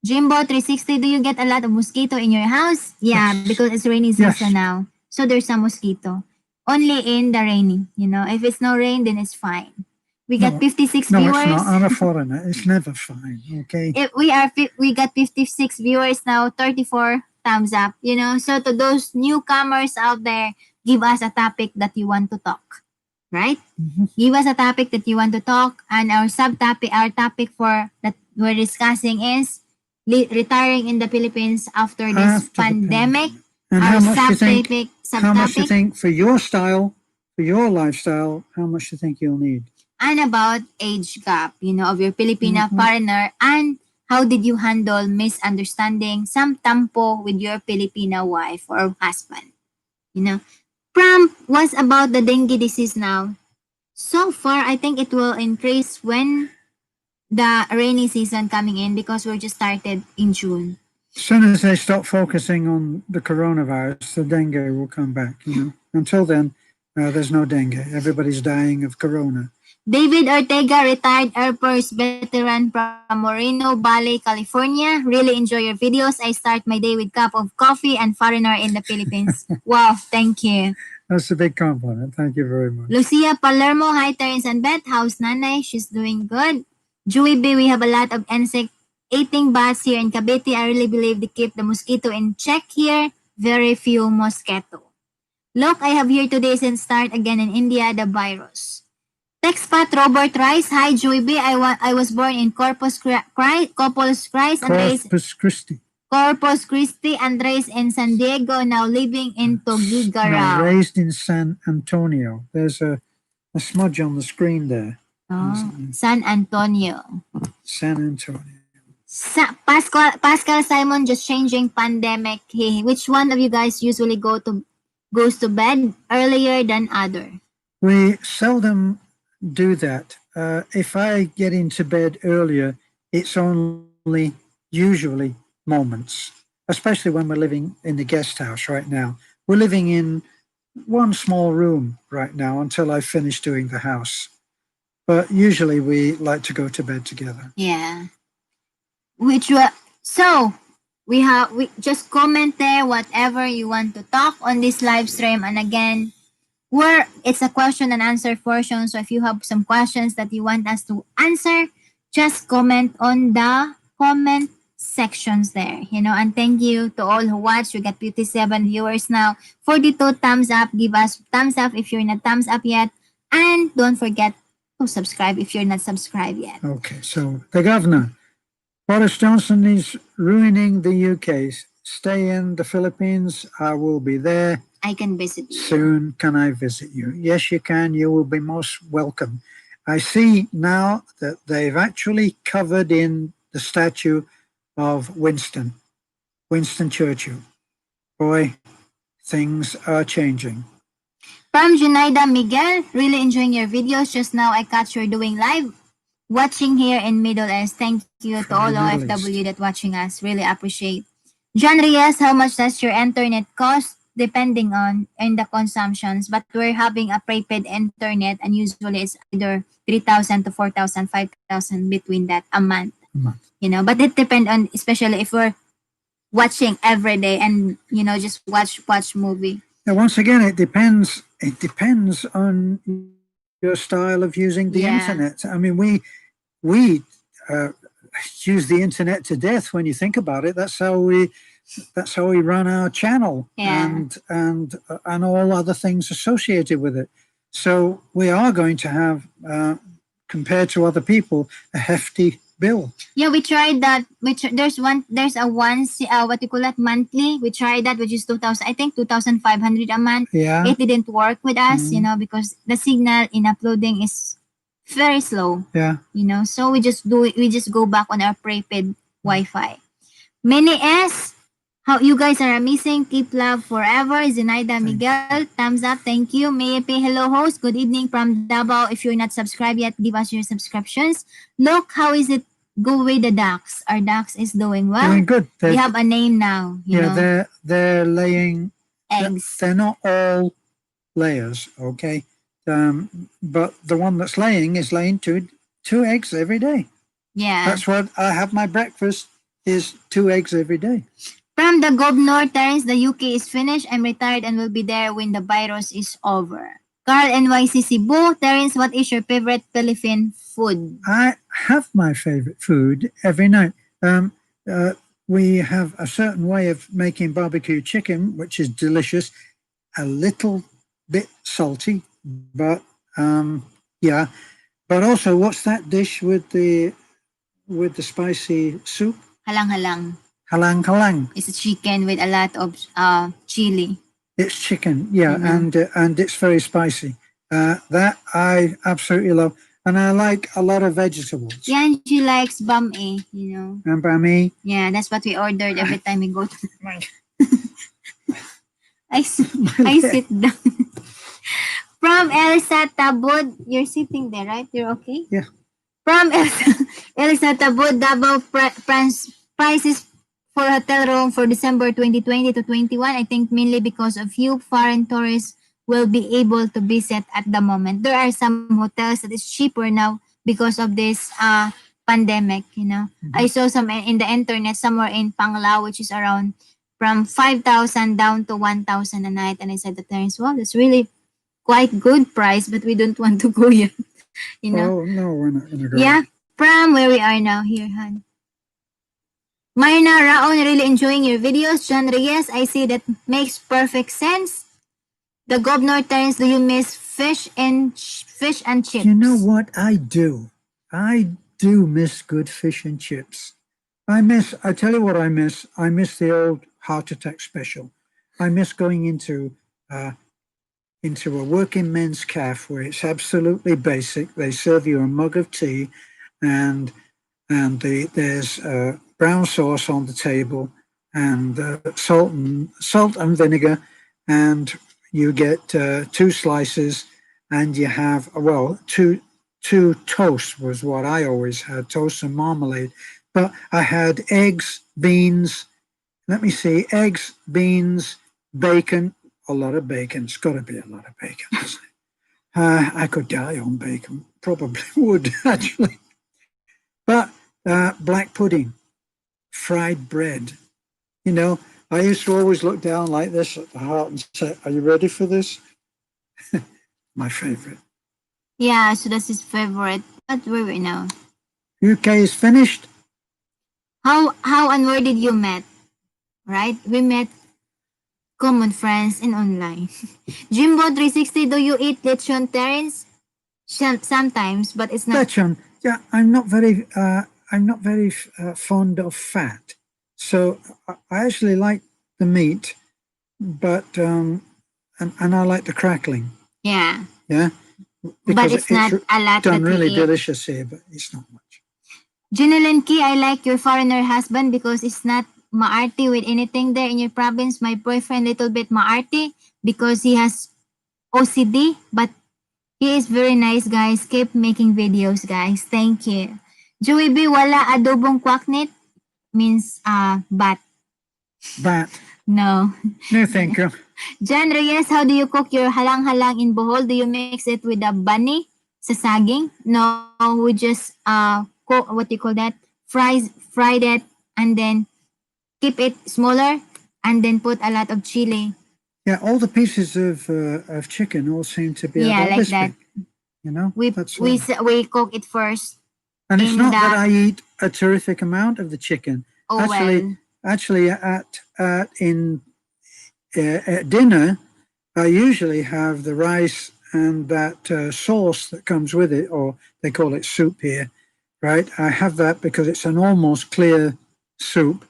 Jimbo 360, do you get a lot of mosquito in your house? Yeah, yes. Because it's rainy season now. So there's some mosquito. Only in the rainy, you know. If it's no rain, then it's fine. We got 56 No, viewers. it's not. I'm a foreigner. It's never fine. Okay. We got 56 viewers now, 34 thumbs up. So to those newcomers out there, give us a topic that you want to talk, right? Mhm. Give us a topic that you want to talk, and our topic for that we're discussing is retiring in the Philippines after this After the pandemic. And Our how much you think? How much you subtopic, think for your style, for your lifestyle? How much you think you'll need? and about age gap, of your Filipina Mhm. partner, and how did you handle misunderstanding, some tampo with your Filipina wife or husband? Pram was about the dengue disease now. So far, I think it will increase when the rainy season coming in because we're just started in June. As soon as they stop focusing on the coronavirus, the dengue will come back. Until then, there's no dengue. Everybody's dying of corona. David Ortega, retired Air Force veteran from Moreno Valley, California. Really enjoy your videos. I start my day with cup of coffee and foreigner in the Philippines. Wow, thank you. That's a big compliment. Thank you very much. Lucia Palermo, hi Terence and Beth. How's Nanay? She's doing good. Joey B, we have a lot of insect eating bats here in Cavite. I really believe they keep the mosquito in check here. Very few mosquito. Look, I have here today since start again in India, the virus. Texpat Robert Rice, hi Joey B. I was born in Corpus Christi and raised Corpus Christi. Corpus Christi and raised in San Diego, now living in No, Tuguegarao. raised in San Antonio. There's a smudge on the screen there. San Antonio. San Antonio. Pascal Simon just changing pandemic. Hey, which one of you guys usually goes to bed earlier than other? We seldom do that. If I get into bed earlier, it's only usually moments, especially when we're living in the guest house right now. We're living in one small room right now until I finish doing the house. But usually we like to go to bed together. Yeah. We just comment there whatever you want to talk on this live stream, and again, it's a question and answer portion. So if you have some questions that you want us to answer, just comment on the comment sections there. And thank you to all who watch. We got 57 viewers now, 42 thumbs up. Give us thumbs up if you're not thumbs up yet, and don't forget to subscribe if you're not subscribed yet. Okay, so the governor, Boris Johnson, is ruining the UK. Stay in the Philippines. I will be there. I can visit you. Soon can I visit you? Yes, you can. You will be most welcome. I see now that they've actually covered in the statue of Winston Churchill. Boy, things are changing. From Junaida Miguel, really enjoying your videos. Just now I catch you're doing live watching here in Middle East. Thank you to all OFW that watching us. Really appreciate. John Reyes, how much does your internet cost? Depending on the consumptions, but we're having a prepaid internet, and usually it's either 3,000 to 4,000, 5,000 between that a month. But it depends on, especially if we're watching every day and just watch movie. Now, once again, it depends on your style of using the internet. I mean, we use the internet to death when you think about it. That's how we run our channel and all other things associated with it. So we are going to have, compared to other people, a hefty bill. Yeah, we tried that. There's a what you call that, monthly. We tried that, which is 2,500 a month. Yeah. It didn't work with us, because the signal in uploading is very slow. Yeah. So we just go back on our prepaid Wi-Fi. Mini S, how you guys are amazing. Keep love forever. Zenaida Miguel, thumbs up. Thank you. Maype, hello host. Good evening from Davao. If you're not subscribed yet, give us your subscriptions. Look, how is it go with the ducks? Our ducks is doing well. Doing good. We have a name now. They're laying eggs. They're not all layers, okay? But the one that's laying is laying two eggs every day. Yeah. That's what I have my breakfast is 2 eggs every day. From the governor, Terence, the UK is finished. I'm retired and will be there when the virus is over. Carl NYC Cebu. Terence, what is your favorite Philippine food? I have my favorite food every night. We have a certain way of making barbecue chicken, which is delicious, a little bit salty, but yeah. But also, what's that dish with the spicy soup? Halang-halang. Halang halang. It's a chicken with a lot of chili. It's chicken, yeah, and it's very spicy. That I absolutely love, and I like a lot of vegetables. Yeah, and she likes bam-e, And by me, Yeah, that's what we ordered every time we go to. I sit down. From Elsa Tabud, you're sitting there, right? You're okay? Yeah. From Elsa Tabud, Davao prices for hotel room for December 2020 to 21, I think mainly because of few foreign tourists will be able to visit at the moment. There are some hotels that is cheaper now because of this pandemic, I saw some in the internet somewhere in Panglao, which is around from 5,000 down to 1,000 a night. And I said to Terence, well, that's really quite good price, but we don't want to go yet. Oh no, we're not gonna go. Yeah, from where we are now here, Han. Marina Raon, really enjoying your videos. John Reyes, I see that makes perfect sense. The Governor Terence, do you miss fish and chips? You know what I do? I do miss good fish and chips. I tell you what I miss. I miss the old heart attack special. I miss going into a working men's cafe where it's absolutely basic. They serve you a mug of tea, and there's brown sauce on the table, and salt and vinegar, and you get 2 slices, and you have two toasts was what I always had, toast and marmalade. But I had eggs, beans. Let me see, eggs, beans, bacon. A lot of bacon. It's got to be a lot of bacon, isn't it? I could die on bacon. Probably would, actually. But black pudding, fried bread. I used to always look down like this at the heart and say, are you ready for this? My favorite. Yeah, so that's his favorite. But where we now? UK is finished. How and where did you met? Right? We met common friends in online. Jimbo 360, do you eat lechon, Terence? Sometimes, but it's not. Lechon. Yeah, I'm not very fond of fat, so I actually like the meat, but and I like the crackling. Yeah. Yeah. But it's not a lot done that really we eat. delicious here, but it's not much. Janelyn Key, I like your foreigner husband because it's not maarty with anything there in your province. My boyfriend little bit maarty because he has OCD, but he is very nice, guys. Keep making videos, guys. Thank you. Joey B, wala adobong kwaknit means bat. Bat. No. No, thank you. John Reyes, how do you cook your halang-halang in Bohol? Do you mix it with the bani sa saging? No, we just cook, what do you call that? Fried it and then keep it smaller and then put a lot of chili. Yeah, all the pieces of chicken all seem to be about like this that. big. We cook it first. And it's not that I eat a terrific amount of the chicken. Oh, Actually, at dinner, I usually have the rice and that sauce that comes with it, or they call it soup here, right? I have that because it's an almost clear soup,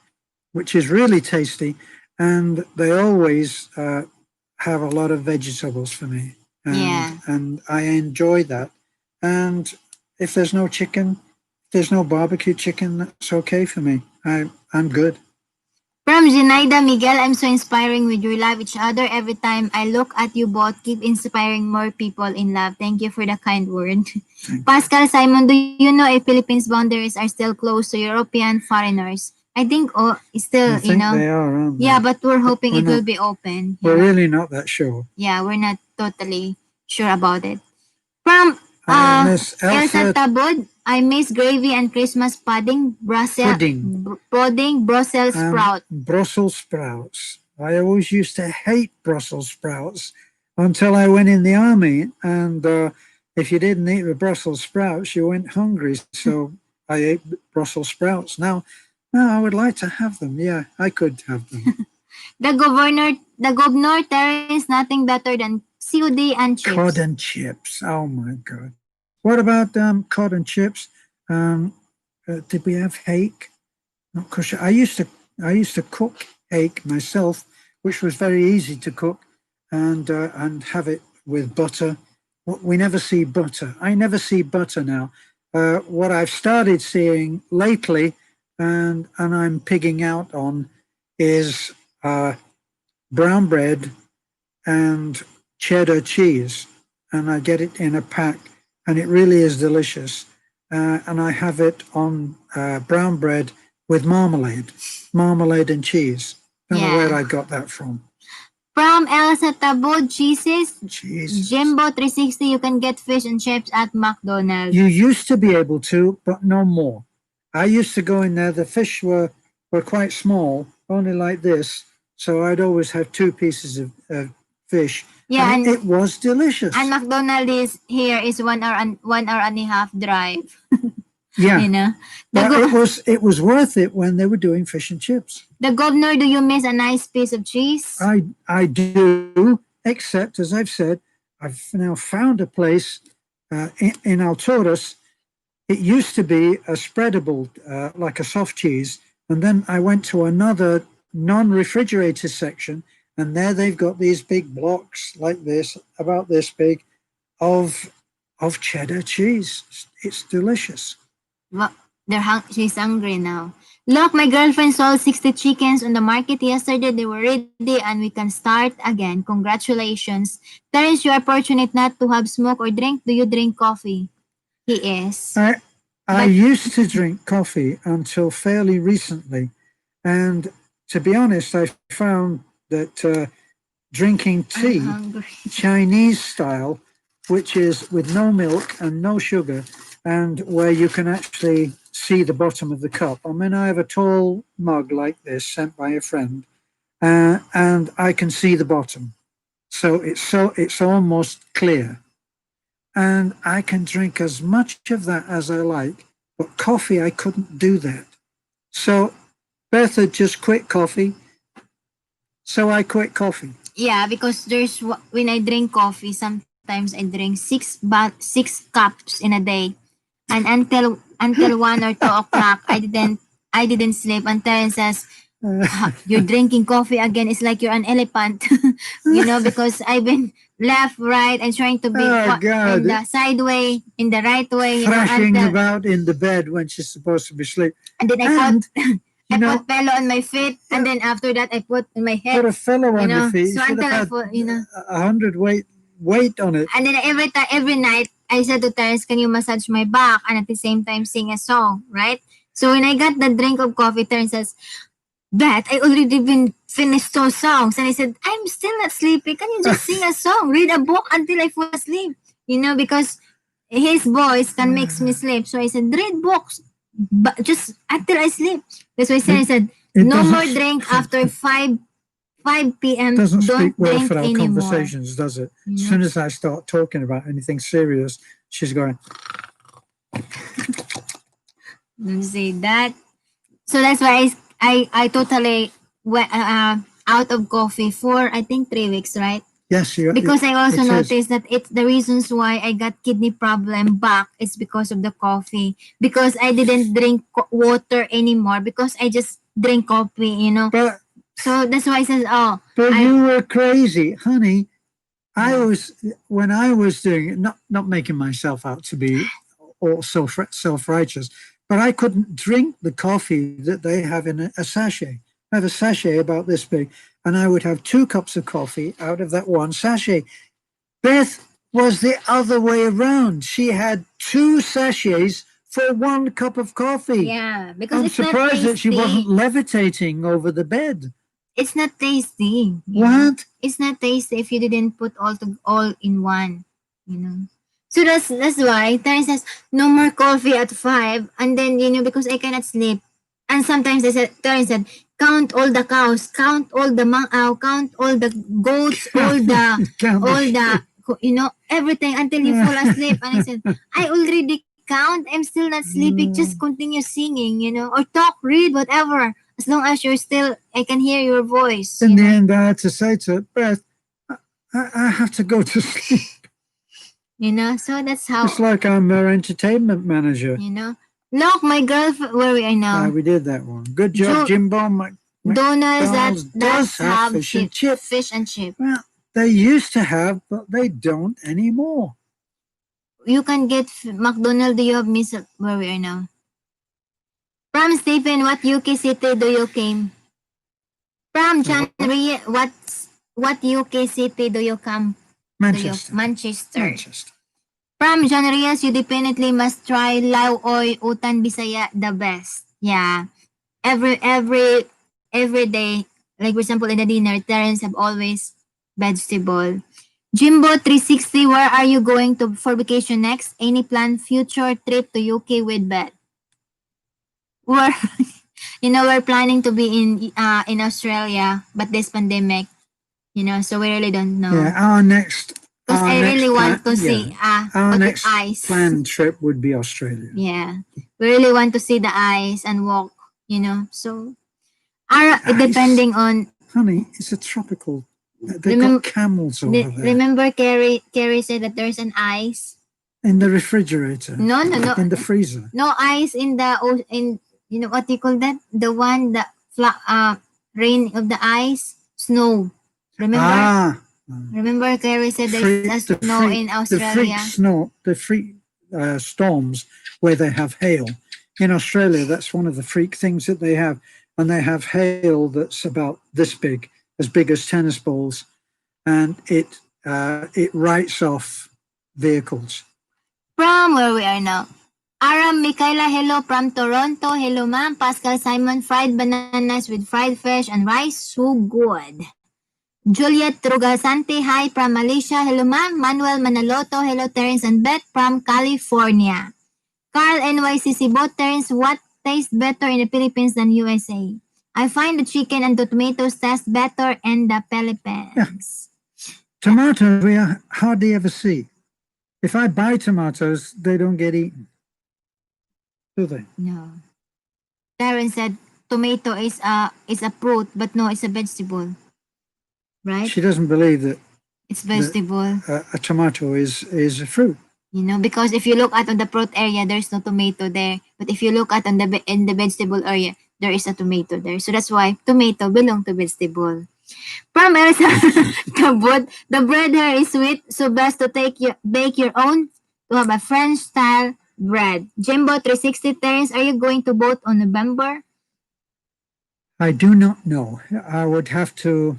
which is really tasty, and they always have a lot of vegetables for me, and I enjoy that. And if there's no chicken, there's no barbecue chicken, that's okay for me. I'm good. From Zenaida Miguel, I'm so inspiring with your love each other. Every time I look at you both, keep inspiring more people in love. Thank you for the kind word. Pascal Simon, do you know if Philippines boundaries are still closed to European foreigners? I think still, I think they are, aren't they? Yeah, but we're hoping it will be open. We're really not that sure. Yeah, we're not totally sure about it. From Elsa Tabod, I miss gravy and Christmas pudding, Brussels sprout. Brussels sprouts. I always used to hate Brussels sprouts until I went in the army. And if you didn't eat the Brussels sprouts, you went hungry. So I ate Brussels sprouts. Now I would like to have them. Yeah, I could have them. The governor Terence, nothing better than COD and chips. Cod and chips. Oh my God. What about cod and chips? Did we have hake? Not kosher. I used to cook hake myself, which was very easy to cook, and have it with butter. We never see butter. I never see butter now. What I've started seeing lately, and I'm pigging out on, is brown bread and cheddar cheese, and I get it in a pack, and it really is delicious. And I have it on brown bread with marmalade and cheese. Don't know where Yeah. I got that from. From Elsa Tabo Cheeses, Jesus. Jimbo 360, you can get fish and chips at McDonald's. You used to be able to, but no more. I used to go in there. The fish were quite small, only like this. So I'd always have two pieces of fish. Yeah, And it was delicious. And McDonald's here is 1 hour and a half drive. Yeah. You know, But it was worth it when they were doing fish and chips. the governor, do you miss a nice piece of cheese? I do, except as I've said, I've now found a place in Alturas. It used to be a spreadable, like a soft cheese, and then I went to another non-refrigerated section, and there they've got these big blocks like this, about this big, of cheddar cheese. It's delicious. Well, she's hungry now. Look, my girlfriend sold 60 chickens on the market yesterday. They were ready and we can start again. Congratulations. Terence, you are fortunate not to have smoke or drink. Do you drink coffee? He is. I used to drink coffee until fairly recently. And to be honest, I found that drinking tea, Chinese style, which is with no milk and no sugar, and where you can actually see the bottom of the cup. I mean, I have a tall mug like this sent by a friend, and I can see the bottom. So it's almost clear. And I can drink as much of that as I like, but coffee, I couldn't do that. So Bertha just quit coffee, so I quit coffee. Yeah, because when I drink coffee, sometimes I drink six cups in a day, and until 1 or 2 o'clock, I didn't sleep. And Terence says, "You're drinking coffee again. It's like you're an elephant," because I've been left, right, and trying to be in the side way, in the right way, thrashing about in the bed when she's supposed to be asleep. And then I put pillow on my feet, and then after that I put in my head. Put a pillow on your feet. So until I put, 100 weight on it. And then every night I said to Terence, "Can you massage my back?" And at the same time sing a song, right? So when I got the drink of coffee, Terence says, "That I already been finished those songs," and I said, "I'm still not sleepy. Can you just sing a song, read a book until I fall asleep?" Because his voice can make me sleep. So I said, "Read books, but just until I sleep." That's why I said, "No more drink after 5 p.m. Doesn't speak Don't well drink for our anymore." conversations, does it? As soon as I start talking about anything serious, she's going. Don't say that. So that's why I totally went out of coffee for I think 3 weeks, right? Yes, Because I also noticed that it's the reasons why I got kidney problem back is because of the coffee. Because I didn't drink water anymore because I just drink coffee, But, So that's why I said, but you were crazy, honey. When I was doing it, not making myself out to be all self-righteous, but I couldn't drink the coffee that they have in a sachet. I have a sachet about this big, and I would have 2 cups of coffee out of that one sachet. Beth was the other way around. She had 2 sachets for 1 cup of coffee. Yeah, because I'm it's not surprised tasty. that she wasn't levitating over the bed. It's not tasty. What? It's not tasty if you didn't put all in one. So that's why Terence says no more coffee at 5, and then because I cannot sleep, and sometimes Terence said, count all the cows, count all the count all the goats, all the Count all the the everything until you fall asleep. And I said, I already count. I'm still not sleeping. Just continue singing, or talk, read, whatever. As long as you're still, I can hear your voice. In the end, I had to say to her, Beth, I have to go to sleep. So that's how. It's like I'm her entertainment manager. Look, my girlfriend, where we are now. We did that one. Good job, Jimbo. Donors that does have fish and chip. Well, they used to have, but they don't anymore. You can get McDonald's. Do you have Miss where we are now? From Stephen, what UK city do you came? From January, what UK city do you come? Manchester. Manchester. From John Reyes, you definitely must try Lao Oy Utan Bisaya, the best. Yeah. Every day, like for example in the dinner, Terrence have always vegetable. Jimbo 360, where are you going to for vacation next? Any planned future trip to UK with Beth? We're planning to be in Australia, but this pandemic, so we really don't know. Yeah, our next. Because I really want to see our next eyes. planned trip would be Australia. Yeah, we really want to see the eyes and walk. So depending on. Honey, it's a tropical. They've got camels over there. Remember, Carrie said that there's an ice in the refrigerator. No. In the freezer. No ice in what do you call that? The one rain of the ice, snow. Remember? Remember, Carrie said there's snow in Australia. The freak storms where they have hail. In Australia, that's one of the freak things that they have. And they have hail that's about this big as tennis balls. And it writes off vehicles. From where we are now. Aram Michaela, hello from Toronto. Hello, ma'am. Pascal Simon, fried bananas with fried fish and rice. So good. Juliet Trugasante, hi from Malaysia. Hello, ma'am. Manuel Manaloto. Hello, Terence and Beth from California. Carl NYCC Bot, Terence, what tastes better in the Philippines than USA? I find the chicken and the tomatoes taste better in the Philippines. Yeah. Tomatoes, we hardly ever see. If I buy tomatoes, they don't get eaten. Do they? No. Terence said tomato is a fruit, but no, it's a vegetable. Right? She doesn't believe that it's vegetable. A tomato is a fruit. Because if you look at on the fruit area, there's no tomato there. But if you look at in the vegetable area, there is a tomato there. So that's why tomato belong to vegetable. From Elsa, the bread here is sweet, so best to bake your own to have a French style bread. Jimbo 360 Terence, are you going to vote on November? I do not know. I would have to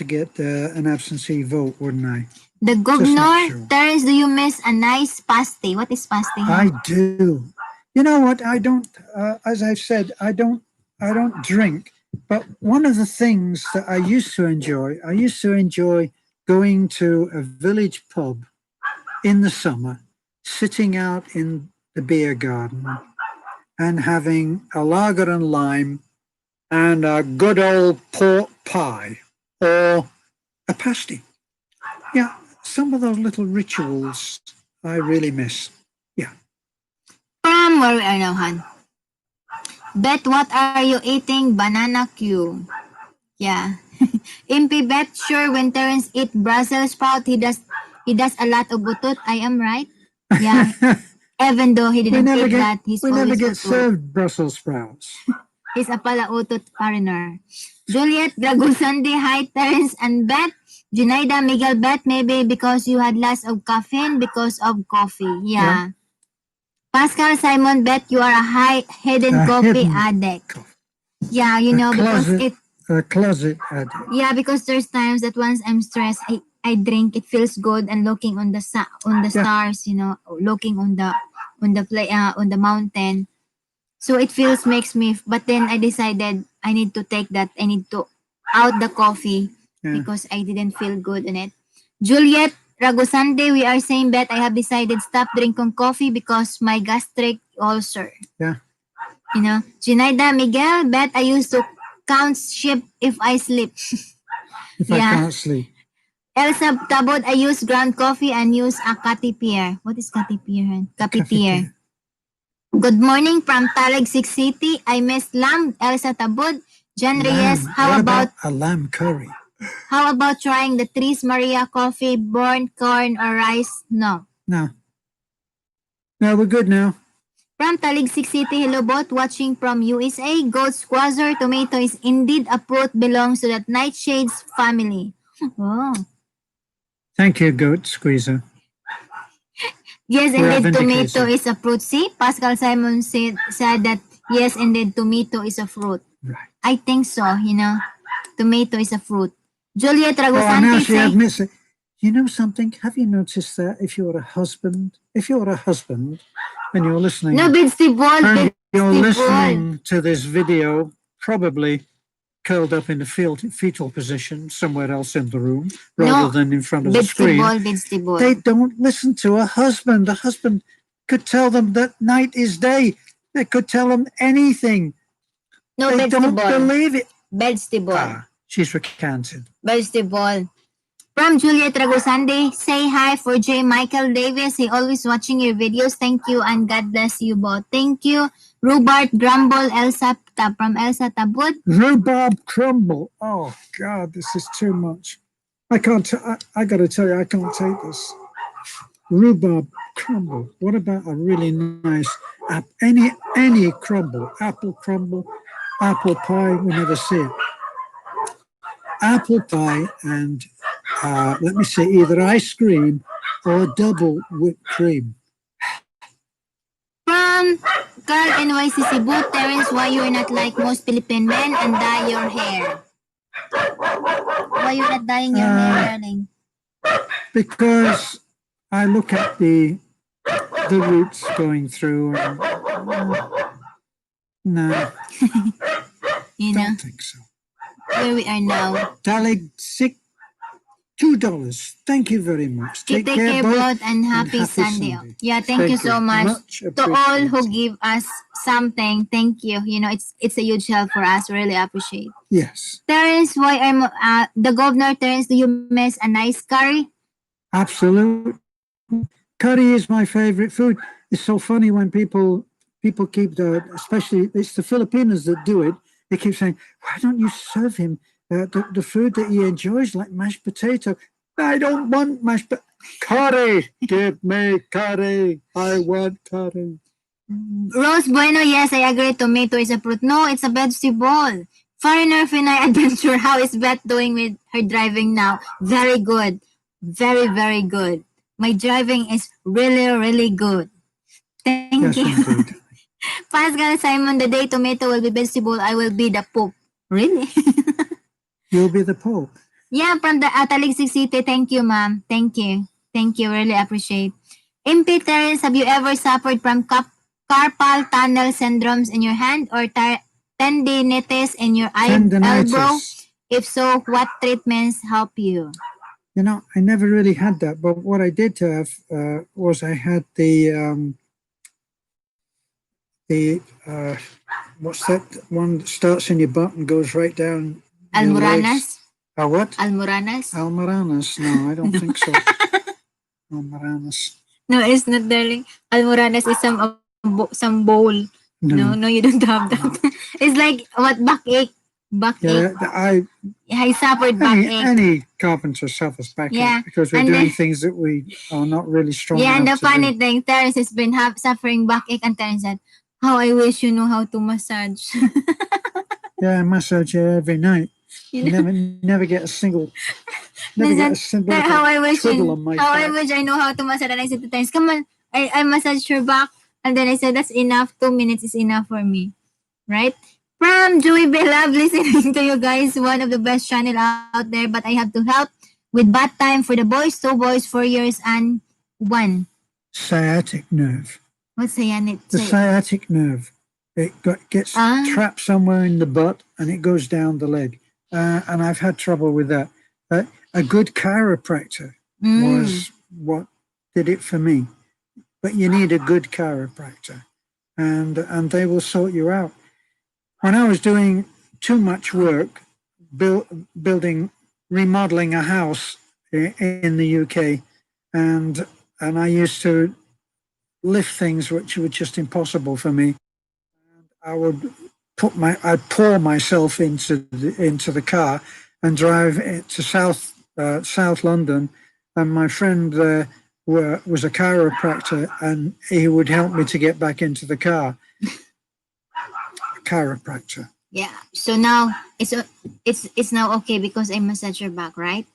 get an absentee vote, wouldn't I? The governor, sure. Terence, do you miss a nice pasty? What is pasty? I do. You know what? I don't. As I've said, I don't drink. But one of the things that I used to enjoy going to a village pub in the summer, sitting out in the beer garden, and having a lager and lime, and a good old pork pie or a pasty. Yeah, some of those little rituals I really miss. Yeah. From where we are now, Han. Bet, what are you eating? Banana Q. Yeah. Impy Bet, sure when Terence eat Brussels sprout, he does a lot of butot. I am right? Yeah. Even though he didn't eat that, he's we always never get utot. served Brussels sprouts. He's a pala utot foreigner. Juliet Dragosande, hi Terence and Beth. Junaida Miguel Beth, maybe because you had lots of caffeine because of coffee. Yeah. Pascal Simon Beth, you are a hidden coffee addict. Yeah, because a closet addict. Yeah, because there's times that once I'm stressed, I drink. It feels good, and looking on the stars, looking on the mountain. So it makes me. But then I decided I need to take that. I need to out the coffee because I didn't feel good in it. Juliet Ragosande, we are saying that I have decided stop drinking coffee because my gastric ulcer. Yeah. You know, Jinaida Miguel, bet I used to count sheep if I sleep. If I can't sleep. Elsa Tabot, I use ground coffee and use a catipier. What is catipier? Capitier. Good morning from Talag Six City. I miss lamb. Elsa Tabot. John Reyes, What about a lamb curry? How about trying the Tres Maria coffee, burnt corn or rice? No. No, we're good now. From Talig Six City, hello bot, watching from USA. Goat squazer tomato is indeed a fruit, belongs to that nightshades family. Oh. Thank you, Goat Squeezer. Yes, indeed, tomato is a fruit. See, Pascal Simon said that yes, indeed, tomato is a fruit. Right. I think so, you know. Tomato is a fruit. Juliet Oh, Ragusante now she admits it. You know something? Have you noticed that if you're a husband and you're listening, no, and you're listening to this video, probably curled up in a fetal position somewhere else in the room rather than in front of the screen. They don't listen to a husband. A husband could tell them that night is day. They could tell them anything. No, they don't believe it. Vegetable. She's recanted. Vegetable. From Juliet Ragusande, say hi for J. Michael Davis. He always watching your videos. Thank you and God bless you both. Thank you. Rhubarb Grumble from Elsa Tabut. Rhubarb Crumble. Oh God, this is too much. I can't. I got to tell you, I can't take this. Rhubarb crumble. What about a really nice any crumble? Apple crumble, apple pie. We never see it. Apple pie and let me say either ice cream or double whipped cream. From Carl NYC Cebu, Terence, why you're not like most Philippine men and dye your hair? Why you're not dyeing your hair, darling? Because I look at the roots going through and no. You know? Don't think so. Where we are now. Talig sick. $2. Thank you very much. Take care, both, and happy Sunday. Yeah, thank you so much to all who give us something. Thank you. You know, it's a huge help for us. Really appreciate. Yes. Terence, why I'm the governor? Terence, do you miss a nice curry? Absolutely. Curry is my favorite food. It's so funny when people keep especially it's the Filipinos that do it. They keep saying, "Why don't you serve him the food that he enjoys, like mashed potato?" I don't want mashed curry. Give me curry. I want curry. Rose Bueno, yes, I agree. Tomato is a fruit. No, it's a vegetable. Foreigner Finay Adventure, how is Beth doing with her driving now? Very good. Very, very good. My driving is really, really good. Thank you. Indeed. Pascal Simon, the day tomato will be vegetable, I will be the Pope. Really? You'll be the Pope. Yeah, from the Talig City. Thank you, ma'am. Thank you. Thank you. Really appreciate. MP Terence, have you ever suffered from carpal tunnel syndromes in your hand or tendinitis in your elbow? If so, what treatments help you? You know, I never really had that, but what I did have was I had the what's that one that starts in your butt and goes right down? Almoranas? What? Almoranas? Almoranas? No, I don't think so. Almoranas. No, it's not, darling. Almoranas is some bowl. No, you don't have that. It's like what backache. Yeah, I suffered backache. Any carpenter suffers backache because we're doing things that we are not really strong. Yeah, and the funny thing, Terence has been suffering backache, and Terence said, "How I wish you know how to massage." Yeah, I massage you every night. You never get a single. How I wish I know how to massage. And I said to Terence, "Come on, I massage your back." And then I said, "That's enough. 2 minutes is enough for me." Right? From Joey Bell, love listening to you guys. One of the best channel out there, but I have to help with bath time for the boys. 2 boys, 4 years and 1. Sciatic nerve. What's sciatic? The sciatic nerve. It gets trapped somewhere in the butt and it goes down the leg. And I've had trouble with that. A good chiropractor was what did it for me. But you need a good chiropractor. and they will sort you out. When I was doing too much work, remodeling a house in the UK, and I used to lift things which were just impossible for me. I would I'd pour myself into the car and drive it to South London, and my friend there was a chiropractor, and he would help me to get back into the car. Chiropractor. Yeah. So now it's now okay because I massage your back, right?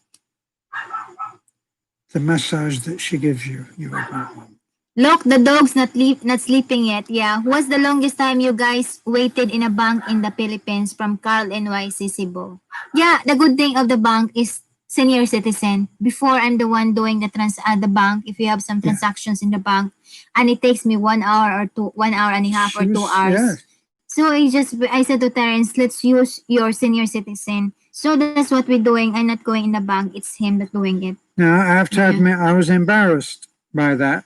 The massage that she gives you, you would not want. Look, the dog's not sleeping yet. Yeah. What's the longest time you guys waited in a bank in the Philippines from Carl NYC Cebu? Yeah, the good thing of the bank is senior citizen. Before I'm the one doing the the bank, if you have some transactions in the bank, and it takes me 1 hour or 1 hour and a half or 2 hours. Yeah. So I said to Terence, let's use your senior citizen. So that's what we're doing. I'm not going in the bank. It's him that's doing it. Now, I have to admit, I was embarrassed by that,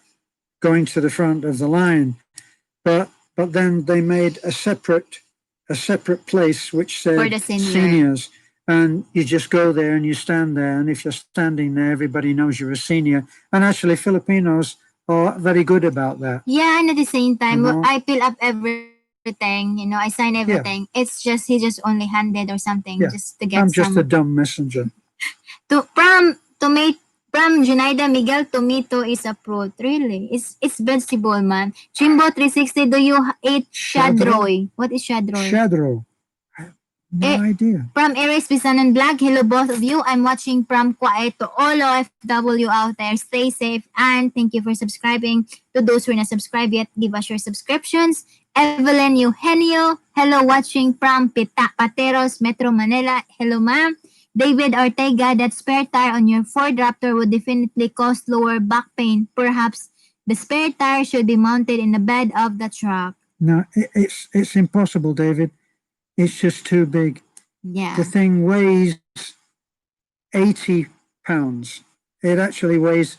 going to the front of the line. But then they made a separate place which said For the seniors. And you just go there and you stand there. And if you're standing there, everybody knows you're a senior. And actually, Filipinos are very good about that. Yeah, and at the same time, You know? I fill up everything. I sign everything. Yeah. It's just he just only handed or something just to get. I'm just a dumb messenger. From Junaida Miguel, tomato is a fruit. Really? It's vegetable, man. Chimbo 360, do you eat shadroy? What is shadroy? Shadro. No idea. From Eris Bisanon Vlog, hello both of you. I'm watching from Kuwait to all OFW out there. Stay safe and thank you for subscribing. To those who are not subscribed yet, give us your subscriptions. Evelyn Eugenio, hello watching from Pateros, Metro Manila. Hello ma'am. David Ortega, that spare tire on your Ford Raptor would definitely cause lower back pain. Perhaps the spare tire should be mounted in the bed of the truck. No, it's impossible, David. It's just too big. Yeah. The thing weighs 80 pounds. It actually weighs,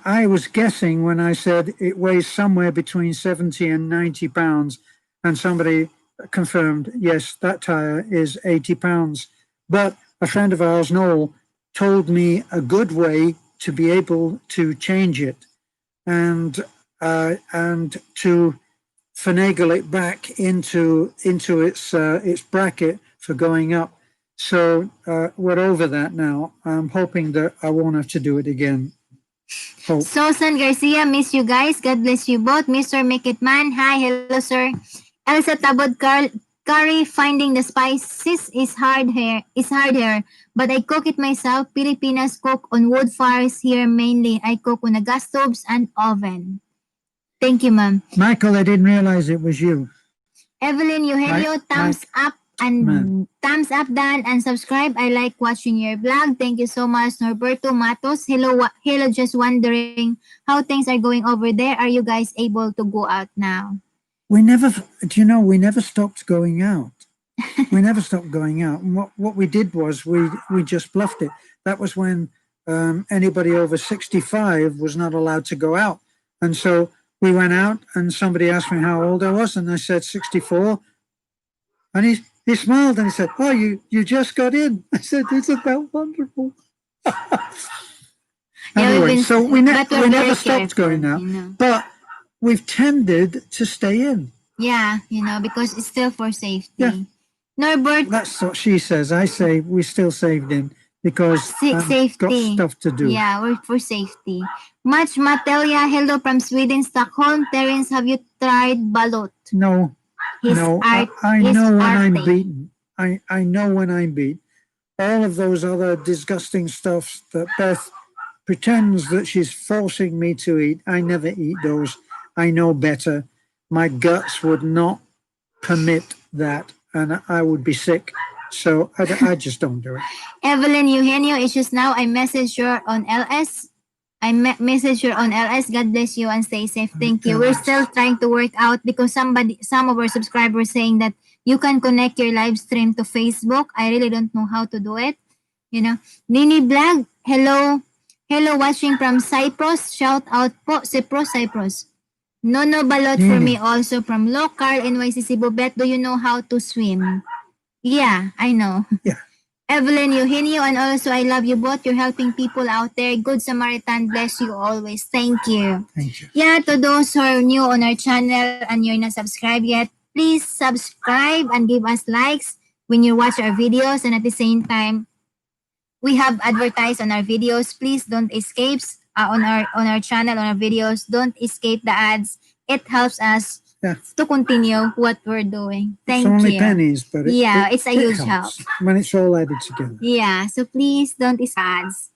I was guessing when I said it weighs somewhere between 70 and 90 pounds. And somebody confirmed, yes, that tire is 80 pounds. But a friend of ours, Noel, told me a good way to be able to change it and to finagle it back into its bracket for going up. So we're over that now. I'm hoping that I won't have to do it again. Hope. Susan Garcia, miss you guys. God bless you both. Mr. Make It Man, hi, hello sir. Elsa Tabod curry, finding the spices is hard here, but I cook it myself. Filipinas cook on wood fires here mainly. I cook on a gas stoves and oven. Thank you, ma'am. Michael, I didn't realize it was you. Evelyn Eugenio, thumbs up and thumbs up, Dan, and subscribe. I like watching your vlog. Thank you so much, Norberto Matos. Hello, just wondering how things are going over there. Are you guys able to go out now? We never stopped going out. We never stopped going out. And what we did was we just bluffed it. That was when anybody over 65 was not allowed to go out. And so we went out and somebody asked me how old I was and I said 64. And he smiled and he said, oh, you just got in. I said, isn't that wonderful? Anyway, so we never stopped going out. But we've tended to stay in. Yeah, because it's still for safety. Yeah. Norbert. That's what she says. I say we still saved in because I've got stuff to do. Yeah, we're for safety. Much Matelia, hello from Sweden, Stockholm. Terence, have you tried balot? No. I know when I'm beaten. I know when I'm beat. All of those other disgusting stuff that Beth pretends that she's forcing me to eat, I never eat those. I know better. My guts would not permit that, and I would be sick. So I just don't do it. Evelyn Eugenio, issues now. I message you on LS. Message you on LS. God bless you and stay safe. Thank you. We're still trying to work out because some of our subscribers saying that you can connect your live stream to Facebook. I really don't know how to do it. Nini Blag, hello, watching from Cyprus. Shout out po, Cyprus. Nono Balot for me also from local NYC Cebu. Bet, do you know how to swim? Yeah, I know. Yeah. Evelyn Eugenio, and also I love you both. You're helping people out there. Good Samaritan, bless you always. Thank you. Thank you. Yeah, to those who are new on our channel and you're not subscribed yet, please subscribe and give us likes when you watch our videos. And at the same time, we have advertised on our videos. Please don't escape on our channel, on our videos. Don't escape the ads. It helps us to continue what we're doing. Thank it's only you. pennies, but it's a huge helps help. when it's all added together. Yeah, so please don't escape ads.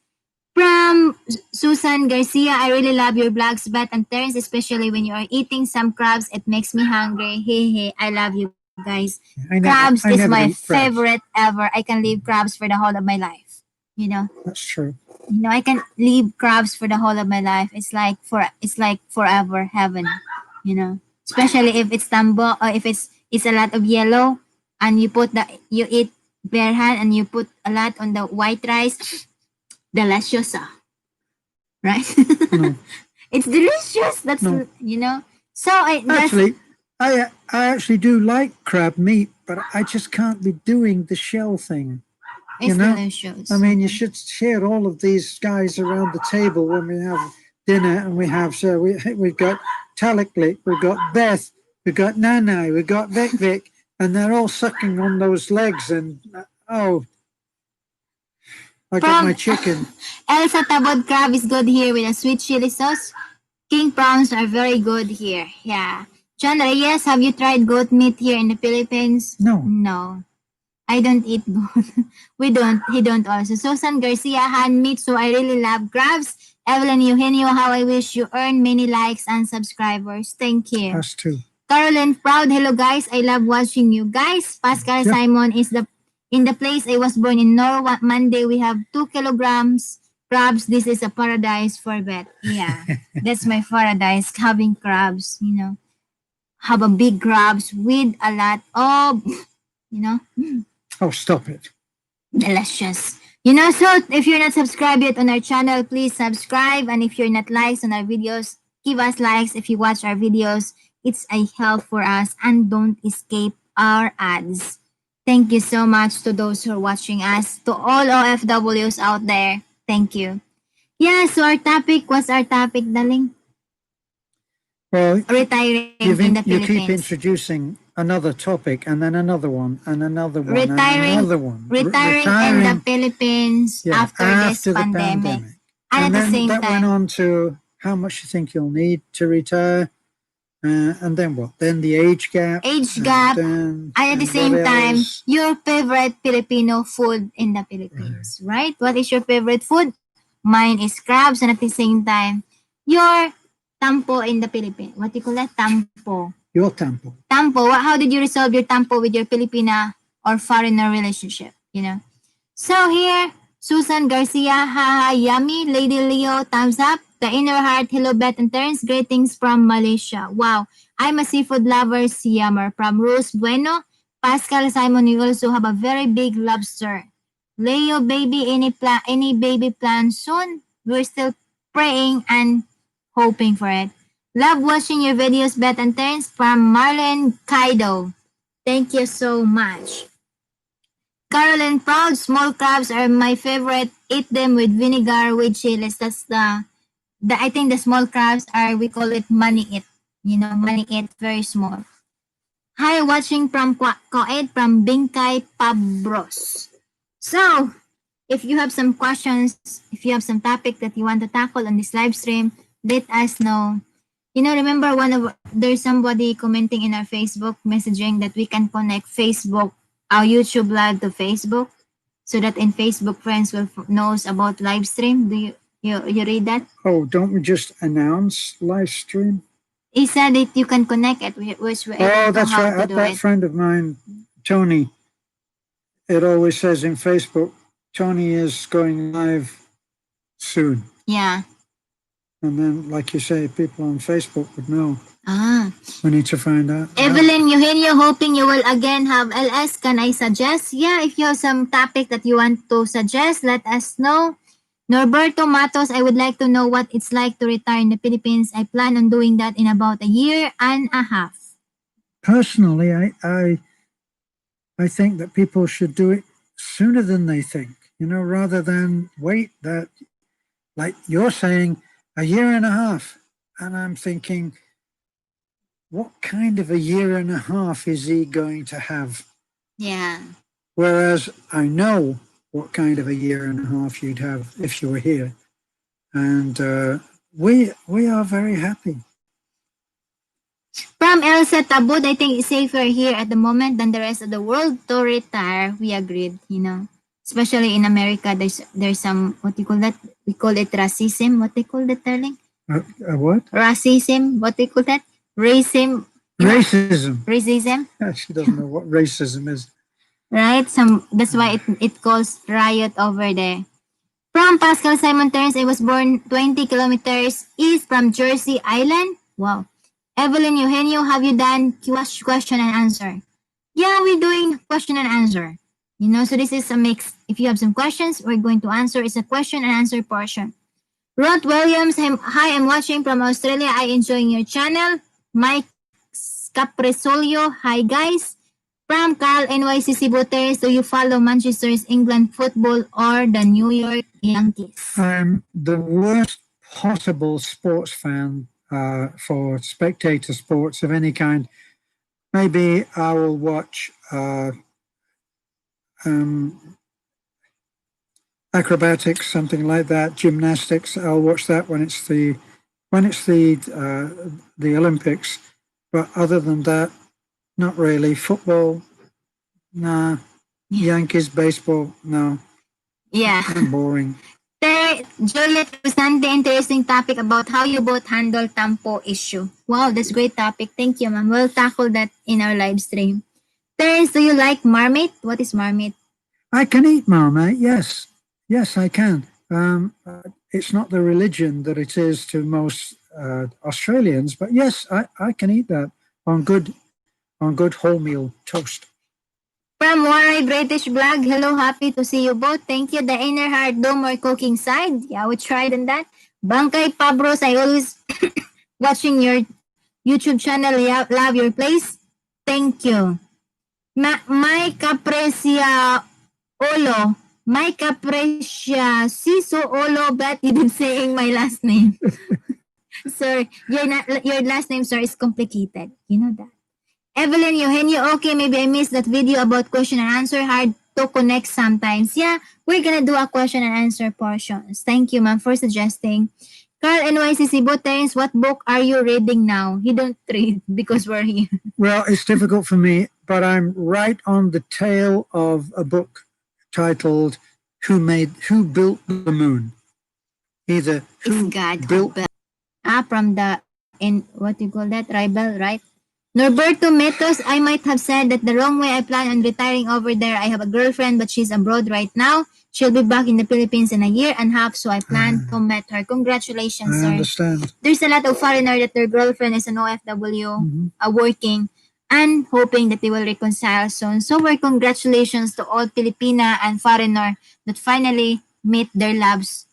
From Susan Garcia, I really love your vlogs, Beth and Terrence, especially when you are eating some crabs. It makes me hungry. Hey, hey, I love you guys. Crabs is my favorite ever. I can leave crabs for the whole of my life. You know. That's true. You know, I can leave crabs for the whole of my life. It's like forever heaven. You know, especially if it's tambo or if it's a lot of yellow, and you eat bare hand and you put a lot on the white rice. Delicious, right? No. It's delicious. That's No. you know. So I actually do like crab meat, but I just can't be doing the shell thing. It's delicious. I mean, you should share all of these guys around the table when we have dinner, and we've got Taliklik, we've got Beth, we've got Nana, we've got Vic, and they're all sucking on those legs, and I got my chicken. Elsa Tabod crab is good here with a sweet chili sauce. King prawns are very good here. Yeah. John Reyes, have you tried goat meat here in the Philippines? No. No. I don't eat goat. We don't. He don't also. Susan Garcia, hand meat, so I really love crabs. Evelyn Eugenio, how I wish you earn many likes and subscribers. Thank you. Us too. Caroline Proud, hello guys. I love watching you guys. Pascal Simon is in the place I was born in Norway. Monday, we have 2 kilograms crabs. This is a paradise for Beth. Yeah, that's my paradise, having crabs, you know. Have a big crabs with a lot of, you know. Oh, stop it. Delicious. You know, so if you're not subscribed yet on our channel, please subscribe. And if you're not likes on our videos, give us likes if you watch our videos. It's a help for us, and don't escape our ads. Thank you so much to those who are watching us, to all OFWs out there. Thank you. Yeah, so what's our topic, darling? Well, retiring in the Philippines. You keep introducing another topic, and then another one, and another one, retiring, and another one. Retiring in the Philippines after this pandemic. And at the same time, that went on to how much you think you'll need to retire. And then what? Then the age gap. And at the same time, your favorite Filipino food in the Philippines, right? What is your favorite food? Mine is crabs, and at the same time, your tampo in the Philippines. What do you call that? Tampo. Your tampo. Tampo. How did you resolve your tampo with your Filipina or foreigner relationship? You know. So here, Susan Garcia, haha, yummy. Lady Leo, thumbs up. The Inner Heart, hello Beth and Terrence, greetings from Malaysia. Wow, I'm a seafood lover, Siyammer. From Rose Bueno, Pascal Simon, you also have a very big lobster. Leo, baby, any baby plan soon? We're still praying and hoping for it. Love watching your videos, Beth and Terrence. From Marlene Kaido, thank you so much. Caroline Proud, small crabs are my favorite. Eat them with vinegar with chiles. That's I think the small crabs we call it money-eat. You know, money-eat, very small. Hi, watching from Coed, from Bingkay Pabros. So, if you have some questions, if you have some topic that you want to tackle on this live stream, let us know. You know, remember there's somebody commenting in our Facebook messaging that we can connect our YouTube live to Facebook, so that in Facebook friends will knows about live stream. Do you read that? Oh, don't we just announce live stream? He said that you can connect it. Oh, that's right. That friend of mine, Tony, it always says in Facebook, Tony is going live soon. Yeah. And then, like you say, people on Facebook would know. Ah. We need to find out. Evelyn Eugenio, hoping you will again have LS. Can I suggest? Yeah, if you have some topic that you want to suggest, let us know. Norberto Matos, I would like to know what it's like to retire in the Philippines. I plan on doing that in about a year and a half. Personally, I think that people should do it sooner than they think, rather than wait that, like you're saying, a year and a half. And I'm thinking, what kind of a year and a half is he going to have? Yeah. Whereas I know what kind of a year and a half you'd have if you were here. And we are very happy. From Elsa Tabud, I think it's safer here at the moment than the rest of the world to retire. We agreed, Especially in America, there's some, what do you call that? We call it racism. What they call that, darling? What? Racism. What they call that? Racism. Racism. Racism. She doesn't know what racism is. Right? That's why it calls riot over there. From Pascal Simon Terence, I was born 20 kilometers east from Jersey Island. Wow. Evelyn Eugenio, have you done question and answer? Yeah, we're doing question and answer. So this is a mix. If you have some questions, we're going to answer. It's a question and answer portion. Rod Williams, hi, I'm watching from Australia. I enjoying your channel. Mike Capresolio, hi guys. From Carl NYCC Boteres, do you follow Manchester's England football or the New York Yankees? I'm the worst possible sports fan for spectator sports of any kind. Maybe I will watch acrobatics, something like that, gymnastics. I'll watch that when it's the Olympics. But other than that, not really. Football, nah. Yankees, baseball, no. Yeah. Boring. Juliet Rusante, interesting topic about how you both handle tampo issue. Wow, that's a great topic. Thank you, ma'am. We'll tackle that in our live stream. Terence, do you like marmite? What is marmite? I can eat marmite, yes. Yes, I can. It's not the religion that it is to most Australians, but yes, I can eat that on good wholemeal toast. From Waray British Blog, hello, happy to see you both. Thank you. The inner heart, no more cooking side. Yeah, we tried on that. Bangkay Pabros, I always watching your YouTube channel. Love your place. Thank you. Mike Aprecia Olo. Mike Aprecia Siso Olo, but you've been saying my last name. Sir, your last name, sir, is complicated. You know that. Evelyn Eugenio, okay, maybe I missed that video about question and answer. Hard to connect sometimes. Yeah, we're gonna do a question and answer portions. Thank you, ma'am, for suggesting. Carl NYCC Botains, what book are you reading now? He don't read because we're here. Well, it's difficult for me, but I'm right on the tail of a book titled Who Built the Moon? Either Who God Built... from the, what you call that, Rival, right? Norberto Metos, I might have said that the wrong way. I plan on retiring over there. I have a girlfriend, but she's abroad right now. She'll be back in the Philippines in a year and a half, so I plan to meet her. Congratulations, I sir. understand. There's a lot of foreigner that their girlfriend is an OFW, working and hoping that they will reconcile soon. So we're congratulations to all Filipina and foreigner that finally meet their loves,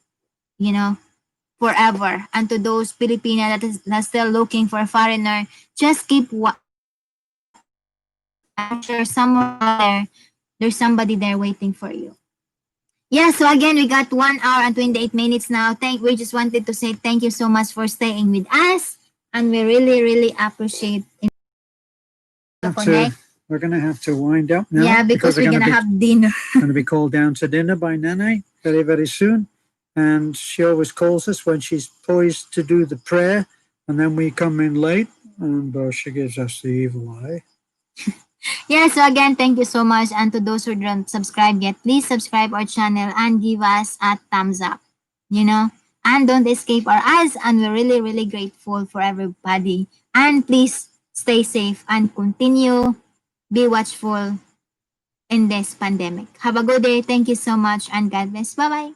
forever. And to those Filipina that's still looking for a foreigner, just keep I'm sure somewhere there, there's somebody there waiting for you. Yeah, so again, we got 1 hour and 28 minutes now. We just wanted to say thank you so much for staying with us. And we really, really appreciate it. We're going to have to wind up now. Yeah, because we're going to have dinner. Going to be called down to dinner by Nene very, very soon. And she always calls us when she's poised to do the prayer. And then we come in late and she gives us the evil eye. Yeah, so again, thank you so much. And to those who don't subscribe yet, please subscribe our channel and give us a thumbs up, and don't escape our ads. And we're really, really grateful for everybody. And please stay safe and continue, be watchful in this pandemic. Have a good day. Thank you so much and God bless. Bye-bye.